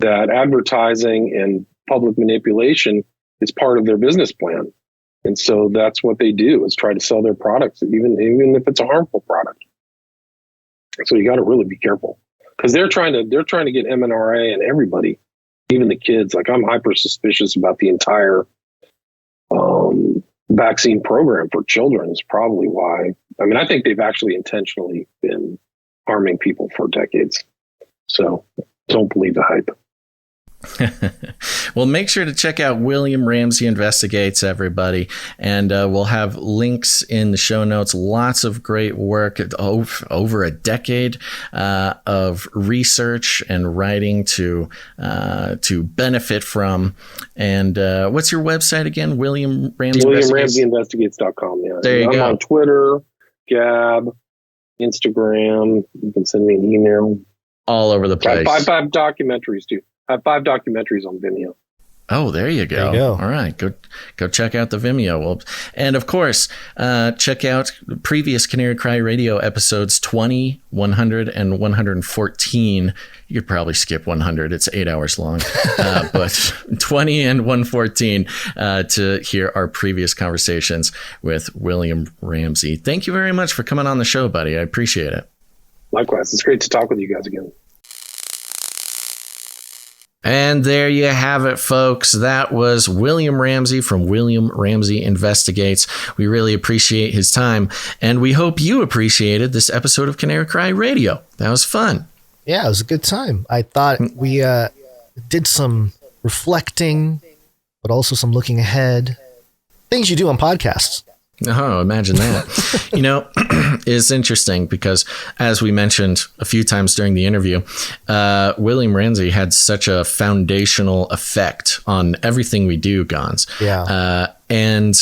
S3: that advertising and public manipulation is part of their business plan. And so that's what they do, is try to sell their products, even if it's a harmful product. So you got to really be careful, because they're trying to get MNRA and everybody, even the kids. Like I'm hyper suspicious about the entire vaccine program for children. Is probably why. I think they've actually intentionally been harming people for decades. So don't believe the hype.
S1: Well, make sure to check out William Ramsey Investigates, everybody. And we'll have links in the show notes. Lots of great work, over a decade of research and writing to benefit from. And what's your website again? William Ramsey
S3: WilliamRamseyInvestigates.com. Yeah.
S1: There you go.
S3: I'm on Twitter, Gab, Instagram. You can send me an email.
S1: All over the place.
S3: I have 5 documentaries too. I have 5 documentaries on Vimeo.
S1: Oh, there you go.
S2: There you go.
S1: All right. Go check out the Vimeo. Well, and of course, check out previous Canary Cry Radio episodes 20, 100, and 114. You could probably skip 100. It's 8 hours long. But 20 and 114 to hear our previous conversations with William Ramsey. Thank you very much for coming on the show, buddy. I appreciate it.
S3: Likewise. It's great to talk with you guys again.
S1: And there you have it, folks. That was William Ramsey from William Ramsey Investigates. We really appreciate his time, and we hope you appreciated this episode of Canary Cry Radio. That was fun.
S2: Yeah, it was a good time. I thought we did some reflecting, but also some looking ahead. Things you do on podcasts.
S1: Oh, imagine that. It's interesting because, as we mentioned a few times during the interview, William Ramsey had such a foundational effect on everything we do, Gons.
S2: Yeah.
S1: And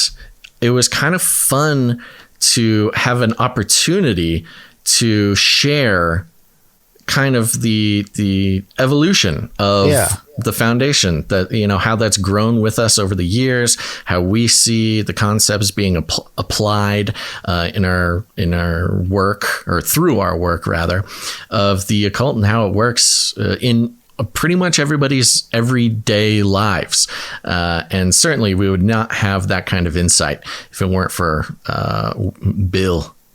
S1: it was kind of fun to have an opportunity to share kind of the evolution of the foundation, that, how that's grown with us over the years, how we see the concepts being applied in our work, or through our work rather, of the occult, and how it works in pretty much everybody's everyday lives. And certainly we would not have that kind of insight if it weren't for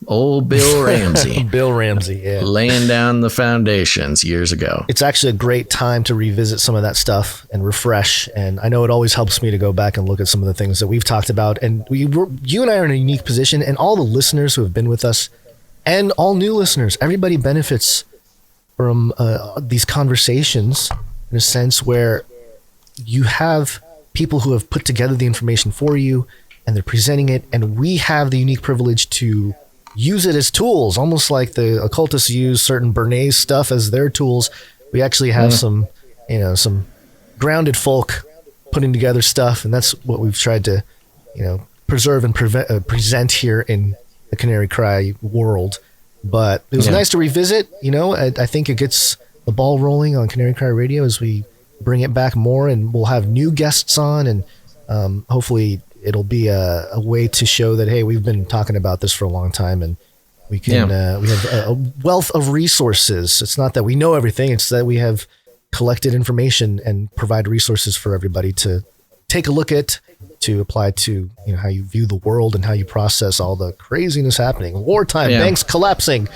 S1: Old Bill Ramsey.
S2: Bill Ramsey, yeah.
S1: Laying down the foundations years ago.
S2: It's actually a great time to revisit some of that stuff and refresh. And I know it always helps me to go back and look at some of the things that we've talked about. And you and I are in a unique position, and all the listeners who have been with us, and all new listeners, everybody benefits from these conversations, in a sense where you have people who have put together the information for you, and they're presenting it. And we have the unique privilege to use it as tools, almost like the occultists use certain Bernays stuff as their tools. We actually have some grounded folk putting together stuff, and that's what we've tried to, preserve and present here in the Canary Cry world. But it was nice to revisit. I think it gets the ball rolling on Canary Cry Radio as we bring it back more, and we'll have new guests on, and hopefully it'll be a way to show that, hey, we've been talking about this for a long time, and we can we have a wealth of resources. It's not that we know everything; it's that we have collected information and provide resources for everybody to take a look at, to apply to how you view the world and how you process all the craziness happening. Wartime, banks collapsing,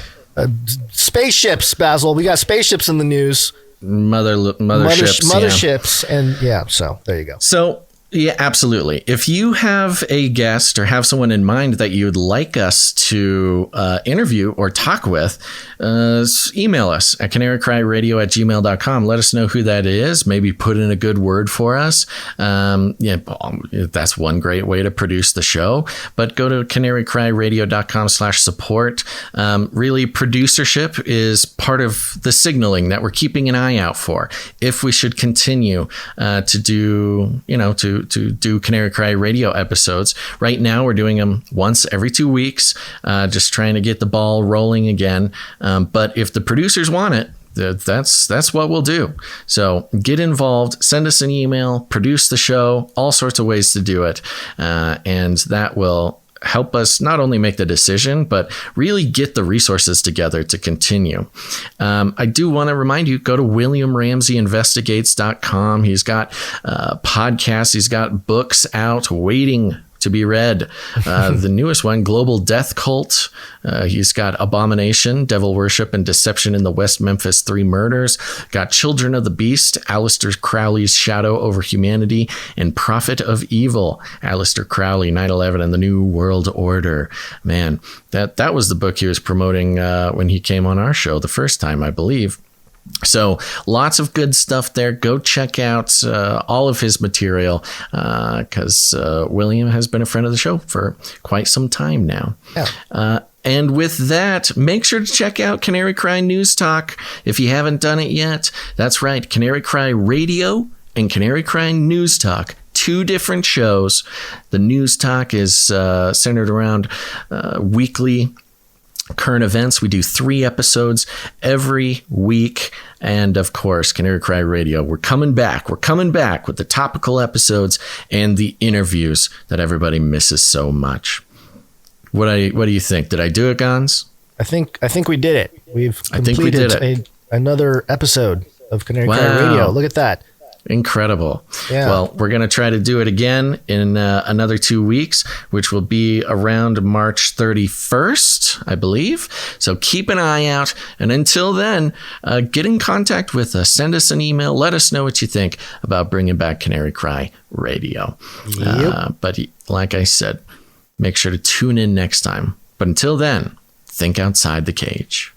S2: spaceships. Basil, we got spaceships in the news. Motherships, and so there you go.
S1: So. Yeah, absolutely. If you have a guest or have someone in mind that you'd like us to interview or talk with, email us at CanaryCry.Radio@gmail.com. Let us know who that is. Maybe put in a good word for us. That's one great way to produce the show. But go to CanaryCry.Radio.com/support. Really, producership is part of the signaling that we're keeping an eye out for. If we should continue to do, to do Canary Cry radio episodes. Right now, we're doing them once every 2 weeks, just trying to get the ball rolling again. But if the producers want it, that's what we'll do. So get involved, send us an email, produce the show, all sorts of ways to do it. And that will help us not only make the decision, but really get the resources together to continue. I do want to remind you, go to WilliamRamseyInvestigates.com. He's got podcasts. He's got books out waiting to be read. The newest one, Global Death Cult. He's got Abomination, Devil Worship, and Deception in the West Memphis 3 Murders. Got Children of the Beast, Aleister Crowley's Shadow over Humanity, and Prophet of Evil, Aleister Crowley, 9/11, and the New World Order. Man, that was the book he was promoting when he came on our show the first time, I believe. So lots of good stuff there. Go check out all of his material, because William has been a friend of the show for quite some time now. Yeah. And with that, make sure to check out Canary Cry News Talk if you haven't done it yet. That's right, Canary Cry Radio and Canary Cry News Talk. 2 different shows. The News Talk is centered around weekly current events. We do 3 episodes every week. And of course, Canary Cry Radio, we're coming back. We're coming back with the topical episodes and the interviews that everybody misses so much. What do you think? Did I do it, Gons?
S2: I think we did it. We've completed another episode of Canary Cry Radio. Look at that.
S1: Incredible.
S2: Yeah.
S1: Well, we're going to try to do it again in another 2 weeks, which will be around March 31st, I believe. So keep an eye out. And until then, get in contact with us. Send us an email. Let us know what you think about bringing back Canary Cry Radio.
S2: Yep.
S1: But like I said, make sure to tune in next time. But until then, think outside the cage.